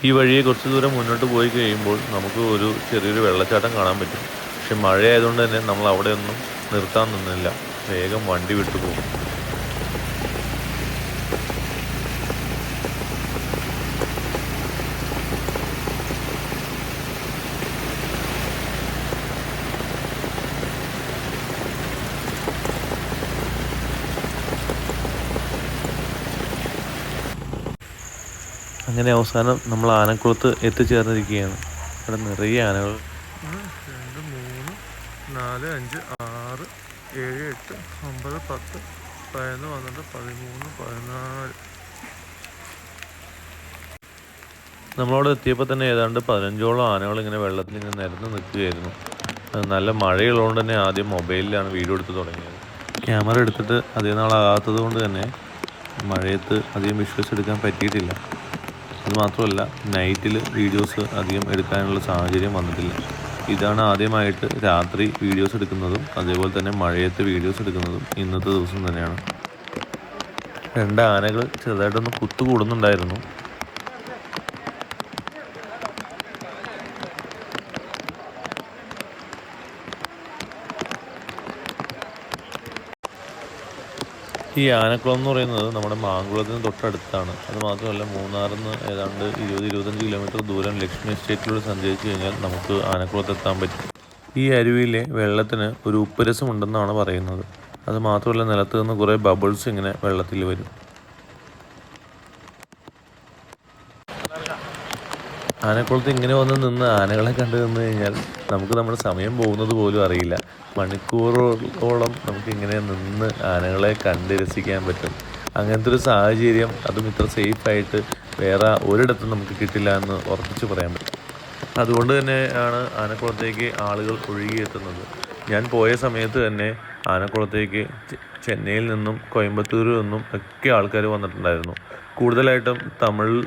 ഈ വഴിയെ കുറച്ച് ദൂരം മുന്നോട്ട് പോയി കഴിയുമ്പോൾ നമുക്ക് ഒരു ചെറിയൊരു വെള്ളച്ചാട്ടം കാണാൻ പറ്റും. പക്ഷെ മഴയായതുകൊണ്ട് തന്നെ നമ്മൾ അവിടെ ഒന്നും നിർത്താൻ നിന്നില്ല, വേഗം വണ്ടി വിട്ടു പോകും. അങ്ങനെ അവസാനം നമ്മൾ ആനക്കുളത്ത് എത്തിച്ചേർന്നിരിക്കുകയാണ്. ഇവിടെ നിറയെ ആനകൾ. 2, 3, 4, 5, 6, 7, 8, 9, 10, 11, 12, 13, 14. നമ്മളവിടെ എത്തിയപ്പോൾ തന്നെ ഏതാണ്ട് 15ഓളം ആനകൾ ഇങ്ങനെ വെള്ളത്തിൽ ഇങ്ങനെ നിരന്ന് നിൽക്കുകയായിരുന്നു. നല്ല മഴയുള്ളതുകൊണ്ട് തന്നെ ആദ്യം മൊബൈലിലാണ് വീഡിയോ എടുത്ത് തുടങ്ങിയത്. ക്യാമറ എടുത്തിട്ട് അധികം നാളാകാത്തത് കൊണ്ട് തന്നെ മഴയത്ത് അധികം വിഷ്വൽസ് എടുക്കാൻ പറ്റിയിട്ടില്ല. അതുമാത്രമല്ല, നൈറ്റിൽ വീഡിയോസ് അധികം എടുക്കാനുള്ള സാഹചര്യം വന്നിട്ടില്ല. ഇതാണ് ആദ്യമായിട്ട് രാത്രി വീഡിയോസ് എടുക്കുന്നതും അതേപോലെ തന്നെ മഴയത്ത് വീഡിയോസ് എടുക്കുന്നതും ഇന്നത്തെ ദിവസം തന്നെയാണ്. 2 ആനകൾ ചെറുതായിട്ടൊന്ന് കുത്തുകൂടുന്നുണ്ടായിരുന്നു. ഈ ആനക്കുളം എന്ന് പറയുന്നത് നമ്മുടെ മാങ്കുളത്തിന് തൊട്ടടുത്താണ്. അതുമാത്രമല്ല, മൂന്നാറിൽ നിന്ന് ഏതാണ്ട് 20-25 കിലോമീറ്റർ ദൂരം ലക്ഷ്മി എസ്റ്റേറ്റിലൂടെ സഞ്ചരിച്ച് കഴിഞ്ഞാൽ നമുക്ക് ആനക്കുളത്തെത്താൻ പറ്റും. ഈ അരുവിയിലെ വെള്ളത്തിന് ഒരു ഉപ്പ് രസമുണ്ടെന്നാണ് പറയുന്നത്. അതുമാത്രമല്ല, നിലത്ത് നിന്ന് കുറേ ബബിൾസ് ഇങ്ങനെ വെള്ളത്തിൽ വരും. ആനക്കുളത്ത് ഇങ്ങനെ വന്ന് നിന്ന് ആനകളെ കണ്ടു നിന്ന് കഴിഞ്ഞാൽ നമുക്ക് നമ്മുടെ സമയം പോകുന്നത് പോലും അറിയില്ല. മണിക്കൂറോളം നമുക്കിങ്ങനെ നിന്ന് ആനകളെ കണ്ട് രസിക്കാൻ പറ്റും. അങ്ങനത്തെ ഒരു സാഹചര്യം, അതും ഇത്ര സേഫായിട്ട് വേറെ ഒരിടത്തും നമുക്ക് കിട്ടില്ല എന്ന് ഉറപ്പിച്ച് പറയാൻ പറ്റും. അതുകൊണ്ട് തന്നെയാണ് ആനക്കുളത്തേക്ക് ആളുകൾ ഒഴുകിയെത്തുന്നത്. ഞാൻ പോയ സമയത്ത് തന്നെ ആനക്കുളത്തേക്ക് ചെന്നൈയിൽ നിന്നും കോയമ്പത്തൂരിൽ നിന്നും ഒക്കെ ആൾക്കാർ വന്നിട്ടുണ്ടായിരുന്നു. കൂടുതലായിട്ടും തമിഴ്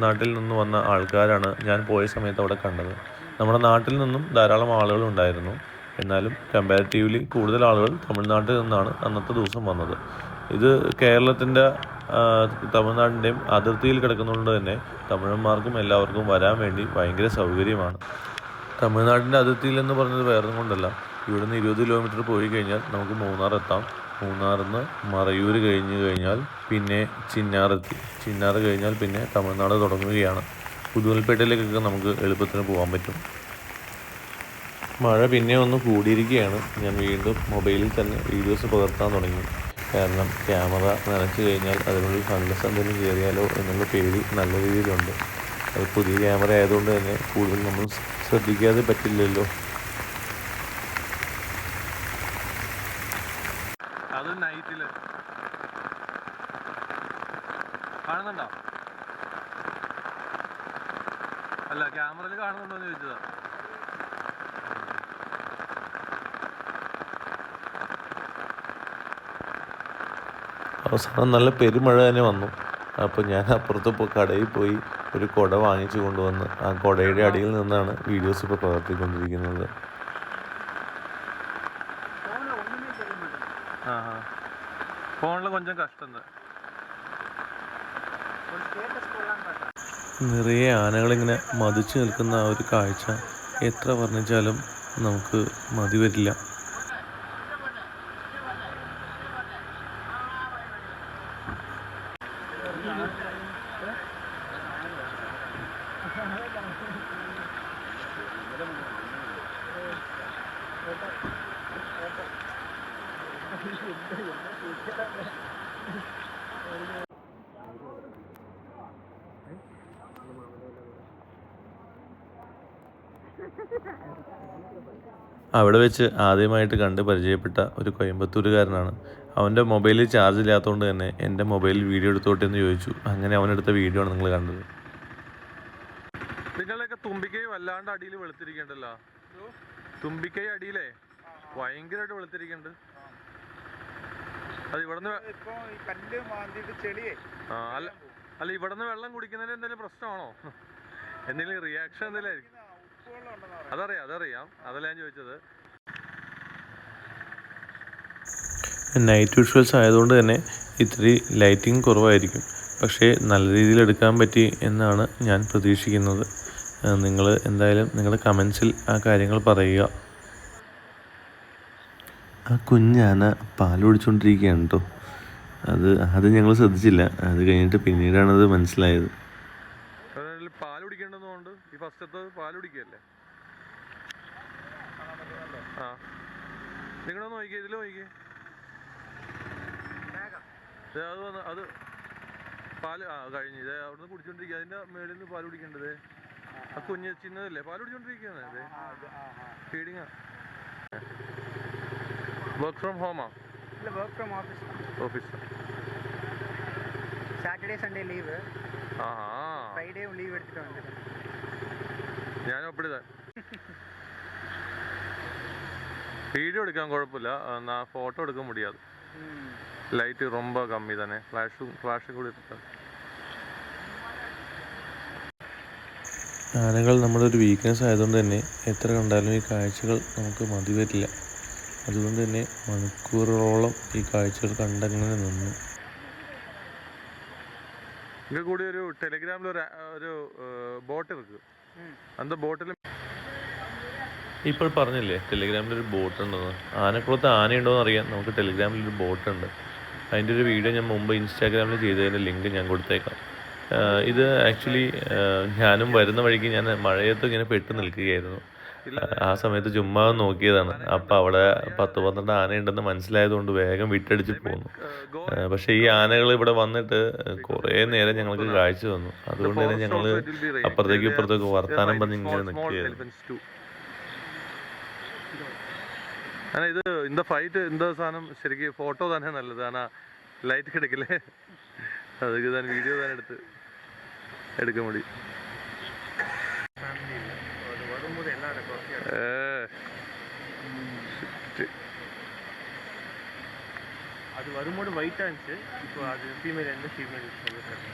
നാട്ടിൽ നിന്ന് വന്ന ആൾക്കാരാണ് ഞാൻ പോയ സമയത്ത് അവിടെ കണ്ടത്. നമ്മുടെ നാട്ടിൽ നിന്നും ധാരാളം ആളുകൾ ഉണ്ടായിരുന്നു. എന്നാലും കമ്പാരിറ്റീവ്ലി കൂടുതൽ ആളുകൾ തമിഴ്നാട്ടിൽ നിന്നാണ് അന്നത്തെ ദിവസം വന്നത്. ഇത് കേരളത്തിൻ്റെ തമിഴ്നാടിൻ്റെയും അതിർത്തിയിൽ കിടക്കുന്നതുകൊണ്ട് തന്നെ തമിഴന്മാർക്കും എല്ലാവർക്കും വരാൻ വേണ്ടി ഭയങ്കര സൗകര്യമാണ്. തമിഴ്നാടിൻ്റെ അതിർത്തിയിൽ എന്ന് പറഞ്ഞത് വേറൊന്നും കൊണ്ടല്ല, ഇവിടുന്ന് 20 കിലോമീറ്റർ പോയി കഴിഞ്ഞാൽ നമുക്ക് മൂന്നാർ എത്താം. മൂന്നാറിൽ നിന്ന് മറയൂർ കഴിഞ്ഞ് കഴിഞ്ഞാൽ പിന്നെ ചിന്നാറെത്തി. ചിന്നാറ് കഴിഞ്ഞാൽ പിന്നെ തമിഴ്നാട് തുടങ്ങുകയാണ്. പുതുവൽപേട്ടയിലേക്കൊക്കെ നമുക്ക് എളുപ്പത്തിന് പോകാൻ പറ്റും. മഴ പിന്നെ ഒന്ന് കൂടിയിരിക്കുകയാണ്. ഞാൻ വീണ്ടും മൊബൈലിൽ തന്നെ വീഡിയോസ് പകർത്താൻ തുടങ്ങി. കാരണം ക്യാമറ നനച്ചു കഴിഞ്ഞാൽ അതിനുള്ളിൽ ഫംഗസ് എന്തെങ്കിലും കയറിയാലോ എന്നുള്ള പേടി നല്ല രീതിയിലുണ്ട്. അത് പുതിയ ക്യാമറ ആയതുകൊണ്ട് തന്നെ കൂടുതൽ നമ്മൾ ശ്രദ്ധിക്കാതെ പറ്റില്ലല്ലോ. അത് നൈറ്റില് കാണുന്നുണ്ടോ? അല്ല, ക്യാമറയിൽ കാണുന്നുണ്ടോ എന്ന് ചോദിച്ചതാ. അവസാനം നല്ല പെരുമഴ തന്നെ വന്നു. അപ്പോൾ ഞാൻ അപ്പുറത്ത് കടയിൽ പോയി ഒരു കുട വാങ്ങിച്ചു കൊണ്ടുവന്ന് ആ കുടയുടെ അടിയിൽ നിന്നാണ് വീഡിയോസ് ഇപ്പോൾ പകർത്തിക്കൊണ്ടിരിക്കുന്നത്. ഫോണിൽ കൊഞ്ചം കഷ്ടം. നിറയെ ആനകളിങ്ങനെ മതിച്ചു നിൽക്കുന്ന ആ ഒരു കാഴ്ച എത്ര വർണ്ണിച്ചാലും നമുക്ക് മതി വരില്ല. അവിടെ വെച്ച് ആദ്യമായിട്ട് കണ്ട് പരിചയപ്പെട്ട ഒരു കോയമ്പത്തൂരുകാരനാണ്. അവൻ്റെ മൊബൈലിൽ ചാർജ് ഇല്ലാത്തതുകൊണ്ട് തന്നെ എൻ്റെ മൊബൈലിൽ വീഡിയോ എടുത്തോട്ടെന്ന് ചോദിച്ചു. അങ്ങനെ അവനെടുത്ത വീഡിയോ ആണ് നിങ്ങൾ കണ്ടത്. നിങ്ങളൊക്കെ തുമ്പിക്കൈ വല്ലാണ്ട് അടിയിൽ വെളുത്തിരിക്കണ്ടല്ലോ. തുമ്പിക്കൈ അടിയിലേ ഭയങ്കരമായിട്ട് വെളുത്തിരിക്കുന്നുണ്ട്. അത് ഇവിടുന്ന് അല്ല ഇവിടുന്ന് വെള്ളം കുടിക്കുന്നതിന് എന്തെങ്കിലും പ്രശ്നമാണോ? എന്തെങ്കിലും റിയാക്ഷൻ എന്തെങ്കിലും? അതറിയാം, അതല്ല ഞാൻ ചോദിച്ചത്. നൈറ്റ് വിഷ്വൽസ് ആയതുകൊണ്ട് തന്നെ ഇത്തിരി ലൈറ്റിംഗ് കുറവായിരിക്കും. പക്ഷേ നല്ല രീതിയിൽ എടുക്കാൻ പറ്റി എന്നാണ് ഞാൻ പ്രതീക്ഷിക്കുന്നത്. നിങ്ങൾ എന്തായാലും നിങ്ങളുടെ കമൻസിൽ ആ കാര്യങ്ങൾ പറയുക. ആ കുഞ്ഞാന പാൽ കുടിച്ചുകൊണ്ടിരിക്കുകയാണ് കേട്ടോ. അത് ഞങ്ങൾ ശ്രദ്ധിച്ചില്ല. അത് കഴിഞ്ഞിട്ട് പിന്നീടാണത് മനസ്സിലായത്. പാൽ കുടിക്കേണ്ടതുകൊണ്ട് ഈ ഫസ്റ്റത്തെ പാൽ കുടിക്കുകയല്ലേ. ആ, നിങ്ങളൊന്ന് നോക്കിയേ, ഇതിൽ നോക്കിയേ. അത് പാല് കഴിഞ്ഞ് ഇത് അവിടുന്ന് കുടിച്ചോണ്ടിരിക്കുക. അതിന്റെ മേളിൽ നിന്ന് പാല് കുടിക്കേണ്ടത് ആ കുഞ്ഞ് ചിന്നതല്ലേ പാല് കുടിച്ചോണ്ടിരിക്കുകയാണ്. അതെ, ഫീഡിങ്. വർക്ക് ഫ്രം ഹോമാ? Work from office. Saturday Sunday leave. Friday leave എടുത്തിട്ട് വന്നിട്ട് ഞാനും അപ്പടിതാ. വീഡിയോ എടുക്കാൻ കുഴപ്പമില്ല, ഫോട്ടോ എടുക്കാൻ മുടിயாது. ലൈറ്റ് ரொம்ப കമ്മി തന്നെ. ഫ്ലാഷും കൂടി എടുത്താൽ. ആനകൾ നമ്മുടെ ഒരു വീക്ക്നെസ് ആയതുകൊണ്ട് തന്നെ എത്ര കണ്ടാലും ഈ കാഴ്ചകൾ നമുക്ക് മതി വരില്ല. അതുകൊണ്ട് തന്നെ മണിക്കൂറുകളോളം ഈ കാഴ്ചകൾ കണ്ടങ്ങനെ നിന്നു. ഇങ്ങ കൂടി ഒരു ടെലിഗ്രാമിൽ ഒരു ബോട്ട് ഇറക്കും. അന്ത ബോട്ടിൽ ഇപ്പോൾ പറഞ്ഞില്ലേ ടെലിഗ്രാമിലൊരു ബോട്ട് ഉണ്ടെന്ന്. ആനക്കുളത്ത് ആനയുണ്ടോയെന്ന് അറിയാൻ നമുക്ക് ടെലിഗ്രാമിലൊരു ബോട്ടുണ്ട്. അതിൻ്റെ ഒരു വീഡിയോ ഞാൻ മുമ്പ് ഇൻസ്റ്റാഗ്രാമിൽ ചെയ്തതിൻ്റെ ലിങ്ക് ഞാൻ കൊടുത്തേക്കാം. ഇത് ആക്ച്വലി ഞാനും വരുന്ന വഴിക്ക് ഞാൻ മഴയത്ത് ഇങ്ങനെ പെട്ട് നിൽക്കുകയായിരുന്നു. ആ സമയത്ത് ചുമ്മാ നോക്കിയതാണ്. അപ്പം അവിടെ 10-12 ആനയുണ്ടെന്ന് മനസ്സിലായതുകൊണ്ട് വേഗം വിട്ടടിച്ച് പോന്നു. പക്ഷേ ഈ ആനകൾ ഇവിടെ വന്നിട്ട് കുറേ നേരം ഞങ്ങൾക്ക് കാഴ്ച തന്നു. അതുകൊണ്ട് തന്നെ ഞങ്ങൾ അപ്പുറത്തേക്കും ഇപ്പുറത്തേക്കും വർത്താനം പറഞ്ഞ് ഇങ്ങനെ നിൽക്കുകയായിരുന്നു. ഇത് இந்த ஃபைட்டு இந்த சாணம் ശരിക്കും ഫോട്ടോ തന്നെ നല്ലത്. ஆனால் லைட் கிடைக்கல, அதுக்கு தான் வீடியோ தான் எடுக்க முடியும். அது வரும்போது ஒயிட்டாக இருந்துச்சு. இப்போ அது ஃபீமேல் எந்த ஃபீமேல் சொல்லிருக்காங்க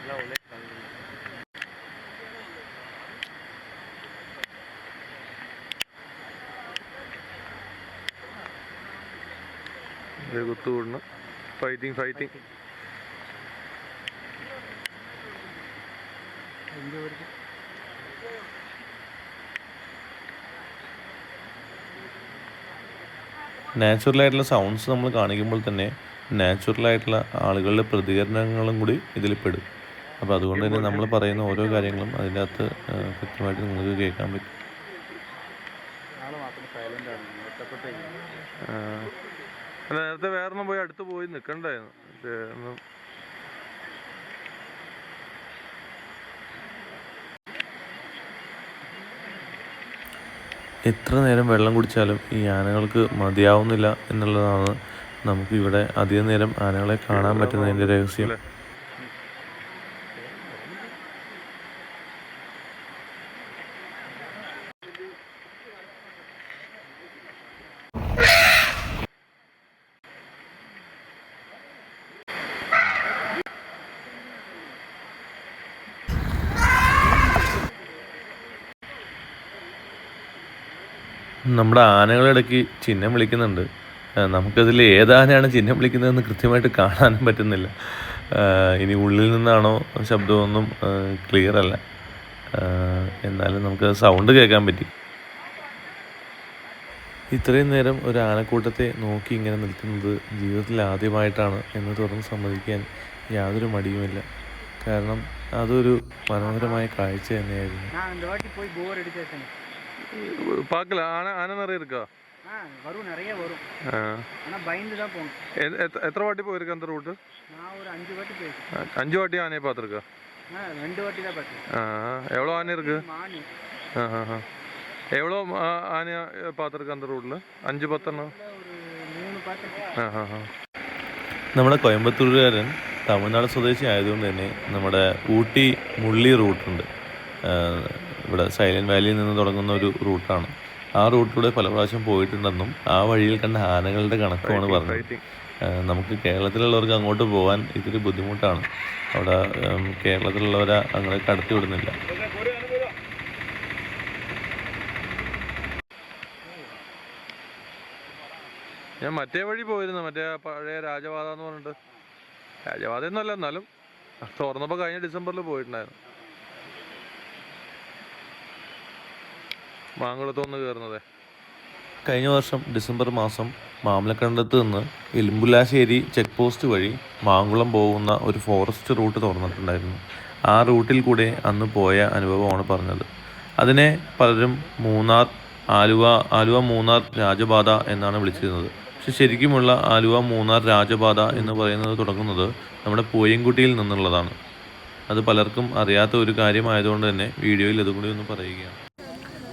எல்லாம் ஒரே കുത്തുകൂടണം. ഫൈറ്റിംഗ് எங்கே வருது. നാച്ചുറലായിട്ടുള്ള സൗണ്ട്സ് നമ്മൾ കാണിക്കുമ്പോൾ തന്നെ നാച്ചുറലായിട്ടുള്ള ആളുകളുടെ പ്രതികരണങ്ങളും കൂടി ഇതിൽ പെടും. അപ്പോൾ അതുകൊണ്ട് തന്നെ നമ്മൾ പറയുന്ന ഓരോ കാര്യങ്ങളും അതിൻ്റെ അകത്ത് കൃത്യമായിട്ട് നിങ്ങൾക്ക് കേൾക്കാൻ പറ്റും. നേരത്തെ വേറൊന്നും പോയി അടുത്ത് പോയി നിൽക്കണ്ടായിരുന്നു. എത്ര നേരം വെള്ളം കുടിച്ചാലും ഈ ആനകൾക്ക് മതിയാവുന്നില്ല എന്നുള്ളതാണ് നമുക്കിവിടെ അധികം നേരം ആനകളെ കാണാൻ പറ്റുന്നതിൻ്റെ രഹസ്യം. നമ്മുടെ ആനകളിടയ്ക്ക് ചിഹ്നം വിളിക്കുന്നുണ്ട്. നമുക്കതിൽ ഏതാനയാണ് ചിഹ്നം വിളിക്കുന്നതെന്ന് കൃത്യമായിട്ട് കാണാനും പറ്റുന്നില്ല. ഇനി ഉള്ളിൽ നിന്നാണോ ശബ്ദമൊന്നും ക്ലിയർ അല്ല. എന്നാലും നമുക്ക് സൗണ്ട് കേൾക്കാൻ പറ്റി. ഇത്രയും നേരം ഒരു ആനക്കൂട്ടത്തെ നോക്കി ഇങ്ങനെ നിൽക്കുന്നത് ജീവിതത്തിൽ ആദ്യമായിട്ടാണ് എന്ന് തുറന്ന് സമ്മതിക്കാൻ യാതൊരു മടിയുമില്ല. കാരണം അതൊരു മനോഹരമായ കാഴ്ച തന്നെയായിരുന്നു. பார்க்கல ஆனை நிறைய இருக்கா? வரும், நிறைய வரும். ஆனால் பயந்து தான் போகணும். எத்தனை வாட்டி போயிருக்கு அந்த ரூட்டு? நான் ஒரு 5 வாட்டி போயிருக்கேன். 5 வாட்டி ஆனையை பார்த்துருக்கா? 2 வாட்டி தான் பார்த்தேன். எவ்வளோ ஆனை இருக்கு? மானி எவ்வளோ ஆனையா பார்த்துருக்கு அந்த റൂട്ടിൽ? 5-10 ஒரு 3 பார்த்தேன். നമ്മുടെ കോയമ്പത്തൂരുകാരൻ തമിഴ്നാട് സ്വദേശി ആയതുകൊണ്ട് തന്നെ നമ്മുടെ ഊട്ടി മുള്ളി റൂട്ടുണ്ട്. ഇവിടെ സൈലൻറ്റ് വാലിയിൽ നിന്ന് തുടങ്ങുന്ന ഒരു റൂട്ടാണ്. ആ റൂട്ടിലൂടെ പല പ്രാവശ്യം പോയിട്ടുണ്ടെന്നും ആ വഴിയിൽ കണ്ട ആനകളുടെ കണക്കുമാണ് പറഞ്ഞത്. നമുക്ക് കേരളത്തിലുള്ളവർക്ക് അങ്ങോട്ട് പോകാൻ ഇത്തിരി ബുദ്ധിമുട്ടാണ്. അവിടെ കേരളത്തിലുള്ളവരെ അങ്ങനെ കടത്തി വിടുന്നില്ല. ഞാൻ മറ്റേ വഴി പോയിരുന്നു, മറ്റേ പഴയ രാജപാത എന്ന് പറഞ്ഞിട്ട്. രാജപാതയൊന്നുമല്ല, എന്നാലും തുറന്നപ്പോൾ കഴിഞ്ഞ ഡിസംബറിൽ പോയിട്ടുണ്ടായിരുന്നു. മാങ്കുളത്തുനിന്ന് കയറുന്നത്. കഴിഞ്ഞ വർഷം ഡിസംബർ മാസം മാമലക്കണ്ടത്ത് നിന്ന് എലുമ്പുലാശ്ശേരി ചെക്ക് പോസ്റ്റ് വഴി മാങ്കുളം പോകുന്ന ഒരു ഫോറസ്റ്റ് റൂട്ട് തുറന്നിട്ടുണ്ടായിരുന്നു. ആ റൂട്ടിൽ കൂടെ അന്ന് പോയ അനുഭവമാണ് പറഞ്ഞത്. അതിനെ പലരും ആലുവ മൂന്നാർ രാജപാത എന്നാണ് വിളിച്ചിരുന്നത്. പക്ഷെ ശരിക്കുമുള്ള ആലുവ മൂന്നാർ രാജപാത എന്ന് പറയുന്നത് തുടങ്ങുന്നത് നമ്മുടെ പൂയംകുട്ടിയിൽ നിന്നുള്ളതാണ്. അത് പലർക്കും അറിയാത്ത ഒരു കാര്യമായതുകൊണ്ട് തന്നെ വീഡിയോയിൽ അതും കൂടി ഒന്ന് പറയുകയാണ്.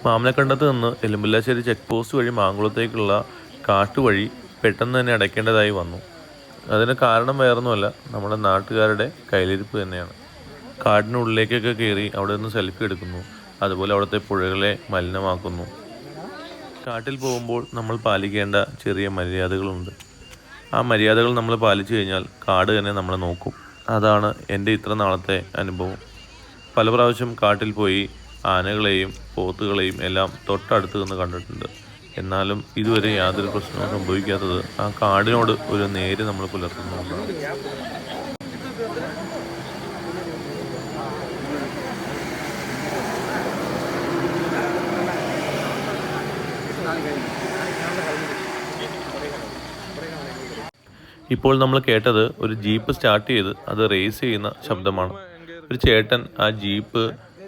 മാമലക്കണ്ടത്ത് നിന്ന് എലുമ്പുലാശ്ശേരി ചെക്ക് പോസ്റ്റ് വഴി മാങ്കുളത്തേക്കുള്ള കാട്ടുവഴി പെട്ടെന്ന് തന്നെ അടയ്ക്കേണ്ടതായി വന്നു. അതിന് കാരണം വേറൊന്നുമല്ല, നമ്മുടെ നാട്ടുകാരുടെ കയ്യിലിരിപ്പ് തന്നെയാണ്. കാടിനുള്ളിലേക്കൊക്കെ കയറി അവിടെ നിന്ന് സെൽഫി എടുക്കുന്നു, അതുപോലെ അവിടുത്തെ പുഴകളെ മലിനമാക്കുന്നു. കാട്ടിൽ പോകുമ്പോൾ നമ്മൾ പാലിക്കേണ്ട ചെറിയ മര്യാദകളുണ്ട്. ആ മര്യാദകൾ നമ്മൾ പാലിച്ചു കഴിഞ്ഞാൽ കാട് തന്നെ നമ്മളെ നോക്കും. അതാണ് എൻ്റെ ഇത്ര നാളത്തെ അനുഭവം. പല പ്രാവശ്യം കാട്ടിൽ പോയി ആനകളെയും പോത്തുകളെയും എല്ലാം തൊട്ടടുത്ത് നിന്ന് കണ്ടിട്ടുണ്ട്. എന്നാലും ഇതുവരെ യാതൊരു പ്രശ്നവും സംഭവിക്കാത്തത് ആ കാടിനോട് ഒരു നേര് നമ്മൾ പുലർത്തുന്നുണ്ടാണ്. ഇപ്പോൾ നമ്മൾ കേട്ടത് ഒരു ജീപ്പ് സ്റ്റാർട്ട് ചെയ്ത് അത് റേസ് ചെയ്യുന്ന ശബ്ദമാണ്. ഒരു ചേട്ടൻ ആ ജീപ്പ്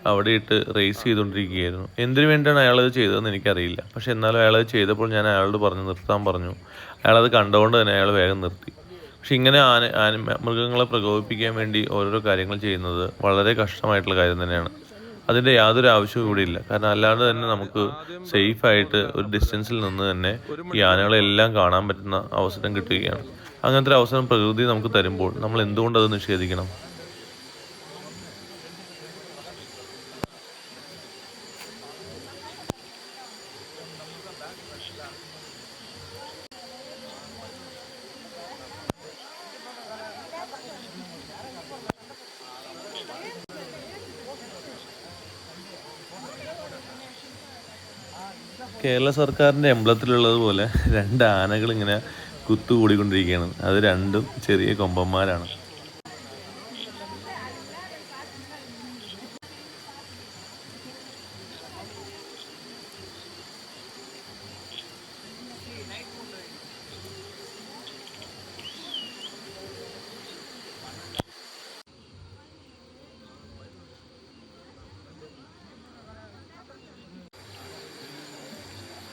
അവിടെ ഇട്ട് റേസ് ചെയ്തുകൊണ്ടിരിക്കുകയായിരുന്നു. എന്തിനു വേണ്ടിയാണ് അയാളത് ചെയ്തതെന്ന് എനിക്കറിയില്ല. പക്ഷെ എന്നാലും അയാളത് ചെയ്തപ്പോൾ ഞാൻ അയാളോട് നിർത്താൻ പറഞ്ഞു. അയാളത് കണ്ടുകൊണ്ട് തന്നെ അയാൾ വേഗം നിർത്തി. പക്ഷെ ഇങ്ങനെ മൃഗങ്ങളെ പ്രകോപിപ്പിക്കാൻ വേണ്ടി ഓരോരോ കാര്യങ്ങൾ ചെയ്യുന്നത് വളരെ കഷ്ടമായിട്ടുള്ള കാര്യം തന്നെയാണ്. അതിൻ്റെ യാതൊരു ആവശ്യവും ഇവിടെ ഇല്ല. കാരണം അല്ലാണ്ട് തന്നെ നമുക്ക് സേഫായിട്ട് ഒരു ഡിസ്റ്റൻസിൽ നിന്ന് തന്നെ ഈ ആനകളെല്ലാം കാണാൻ പറ്റുന്ന അവസരം കിട്ടുകയാണ്. അങ്ങനത്തെ ഒരു അവസരം പ്രകൃതി നമുക്ക് തരുമ്പോൾ നമ്മൾ എന്തുകൊണ്ട് അത് നിഷേധിക്കണം? കേരള സർക്കാരിൻ്റെ എംബ്ലത്തിലുള്ളതുപോലെ 2 ആനകൾ ഇങ്ങനെ കുത്തുകൂടിക്കൊണ്ടിരിക്കുകയാണ്. അത് രണ്ടും ചെറിയ കൊമ്പന്മാരാണ്.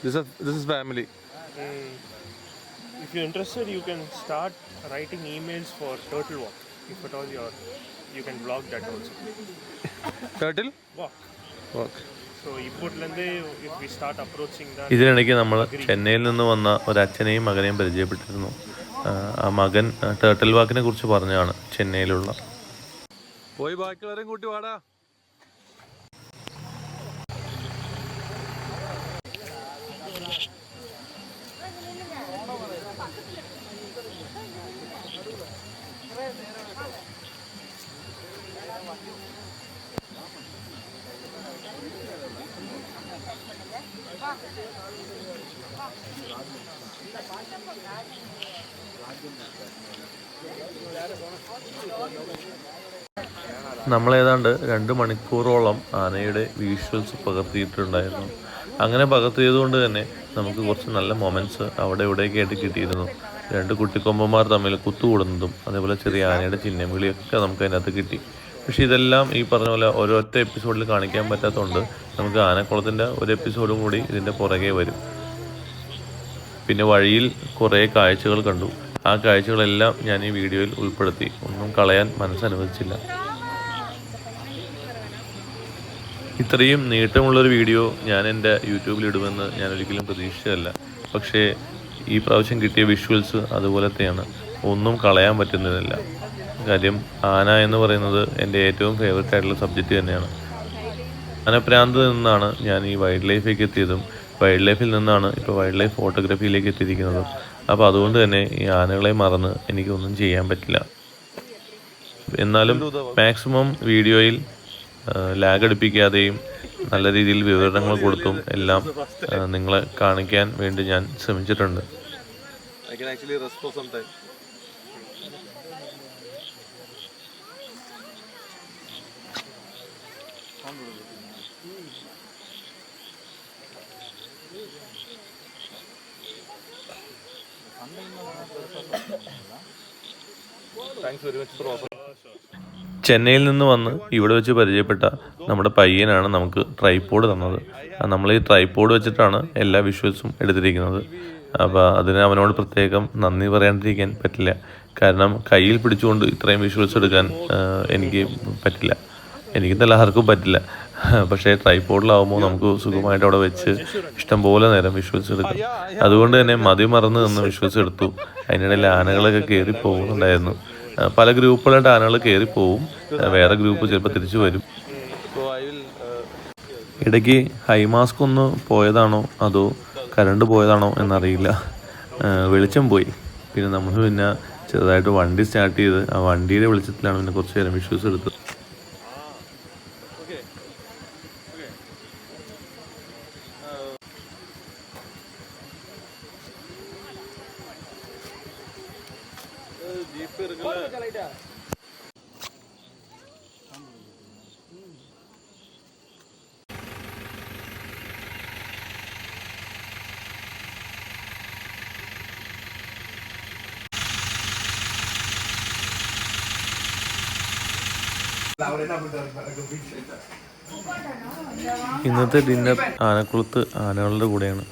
This is family. If you're interested, you can start writing emails for Turtle Walk. If at all you can blog that also. Turtle Walk. walk. So if we start approaching that. ഇതിനിടയ്ക്ക് നമ്മൾ ചെന്നൈയിൽ നിന്ന് വന്ന ഒരു അച്ഛനെയും മകനെയും പരിചയപ്പെട്ടിരുന്നു. ആ മകൻ ടേർട്ടിൽ വാക്കിനെ കുറിച്ച് പറഞ്ഞാണ് ചെന്നൈയിലുള്ള. പോയി ബാക്കിയുള്ളവരെയും കൂട്ടി വാടാ. നമ്മളേതാണ്ട് 2 മണിക്കൂറോളം ആനയുടെ വിഷ്വൽസ് പകർത്തിയിട്ടുണ്ടായിരുന്നു. അങ്ങനെ പകർത്തിയതുകൊണ്ട് തന്നെ നമുക്ക് കുറച്ച് നല്ല മൊമെൻറ്റ്സ് അവിടെ ഇവിടെയൊക്കെ ആയിട്ട് കിട്ടിയിരുന്നു. 2 കുട്ടിക്കൊമ്പന്മാർ തമ്മിൽ കുത്തുകൂടുന്നതും അതേപോലെ ചെറിയ ആനയുടെ ചിഹ്നം വിളിയൊക്കെ നമുക്ക് അതിനകത്ത് കിട്ടി. പക്ഷേ ഇതെല്ലാം ഈ പറഞ്ഞ പോലെ ഒരൊറ്റ എപ്പിസോഡിൽ കാണിക്കാൻ പറ്റാത്തതുകൊണ്ട് നമുക്ക് ആനക്കുളത്തിൻ്റെ ഒരു എപ്പിസോഡും കൂടി ഇതിൻ്റെ പുറകെ വരും. പിന്നെ വഴിയിൽ കുറേ കാഴ്ചകൾ കണ്ടു. ആ കാഴ്ചകളെല്ലാം ഞാൻ ഈ വീഡിയോയിൽ ഉൾപ്പെടുത്തി. ഒന്നും കളയാൻ മനസ്സനുവദിച്ചില്ല. ഇത്രയും നീട്ടമുള്ളൊരു വീഡിയോ ഞാൻ എൻ്റെ യൂട്യൂബിലിടുമെന്ന് ഞാൻ ഒരിക്കലും പ്രതീക്ഷിച്ചതല്ല. പക്ഷേ ഈ പ്രാവശ്യം കിട്ടിയ വിഷ്വൽസ് അതുപോലത്തെയാണ്. ഒന്നും കളയാൻ പറ്റുന്നതല്ല. കാര്യം ആന എന്ന് പറയുന്നത് എൻ്റെ ഏറ്റവും ഫേവററ്റ് ആയിട്ടുള്ള സബ്ജക്റ്റ് തന്നെയാണ്. ആനപ്രാന്ത് നിന്നാണ് ഞാൻ ഈ വൈൽഡ് ലൈഫിലേക്ക് എത്തിയതും വൈൽഡ് ലൈഫിൽ നിന്നാണ് ഇപ്പോൾ വൈൽഡ് ലൈഫ് ഫോട്ടോഗ്രാഫിയിലേക്ക് എത്തിയിരിക്കുന്നതും. അപ്പോൾ അതുകൊണ്ട് തന്നെ ഈ ആനകളെ മറന്ന് എനിക്കൊന്നും ചെയ്യാൻ പറ്റില്ല. എന്നാലും മാക്സിമം വീഡിയോയിൽ ലാഗ് അടുപ്പിക്കാതെയും നല്ല രീതിയിൽ വിവരണങ്ങൾ കൊടുത്തും എല്ലാം നിങ്ങളെ കാണിക്കാൻ വേണ്ടി ഞാൻ ശ്രമിച്ചിട്ടുണ്ട്. ചെന്നൈയിൽ നിന്ന് വന്ന് ഇവിടെ വെച്ച് പരിചയപ്പെട്ട നമ്മുടെ പയ്യനാണ് നമുക്ക് ട്രൈപോഡ് തന്നത്. നമ്മൾ ഈ ട്രൈപോഡ് വെച്ചിട്ടാണ് എല്ലാ വിഷ്വൽസും എടുത്തിരിക്കുന്നത്. അപ്പോൾ അതിന് അവനോട് പ്രത്യേകം നന്ദി പറയാണ്ടിരിക്കാൻ പറ്റില്ല. കാരണം കയ്യിൽ പിടിച്ചുകൊണ്ട് ഇത്രയും വിഷ്വൽസ് എടുക്കാൻ എനിക്ക് പറ്റില്ല. എനിക്കെന്നല്ല ആർക്കും പറ്റില്ല. പക്ഷേ ട്രൈപോഡിലാവുമ്പോൾ നമുക്ക് സുഖമായിട്ട് അവിടെ വെച്ച് ഇഷ്ടംപോലെ നേരം വിഷ്വൽസ് എടുക്കാം. അതുകൊണ്ട് തന്നെ മറന്ന് നിന്ന് വിഷ്വൽസ് എടുത്തു. അതിനിടയിൽ ആനകളൊക്കെ കയറി പോകുന്നുണ്ടായിരുന്നു. പല ഗ്രൂപ്പുകളായിട്ട് ആനകൾ കയറിപ്പോവും. വേറെ ഗ്രൂപ്പ് ചിലപ്പോൾ തിരിച്ചു വരും. ഇടയ്ക്ക് ഹൈമാസ്ക് ഒന്ന് പോയതാണോ അതോ കറണ്ട് പോയതാണോ എന്നറിയില്ല. വെളിച്ചം പോയി. പിന്നെ നമ്മൾ ചെറുതായിട്ട് വണ്ടി സ്റ്റാർട്ട് ചെയ്ത് ആ വണ്ടിയുടെ വെളിച്ചത്തിലാണ് പിന്നെ കുറച്ച് നേരം വിഷ്വൽസ് എടുത്തത്. ഇന്നത്തെ ഡിന്നർ ആനക്കുളത്ത് ആനകളുടെ കൂടെയാണ്.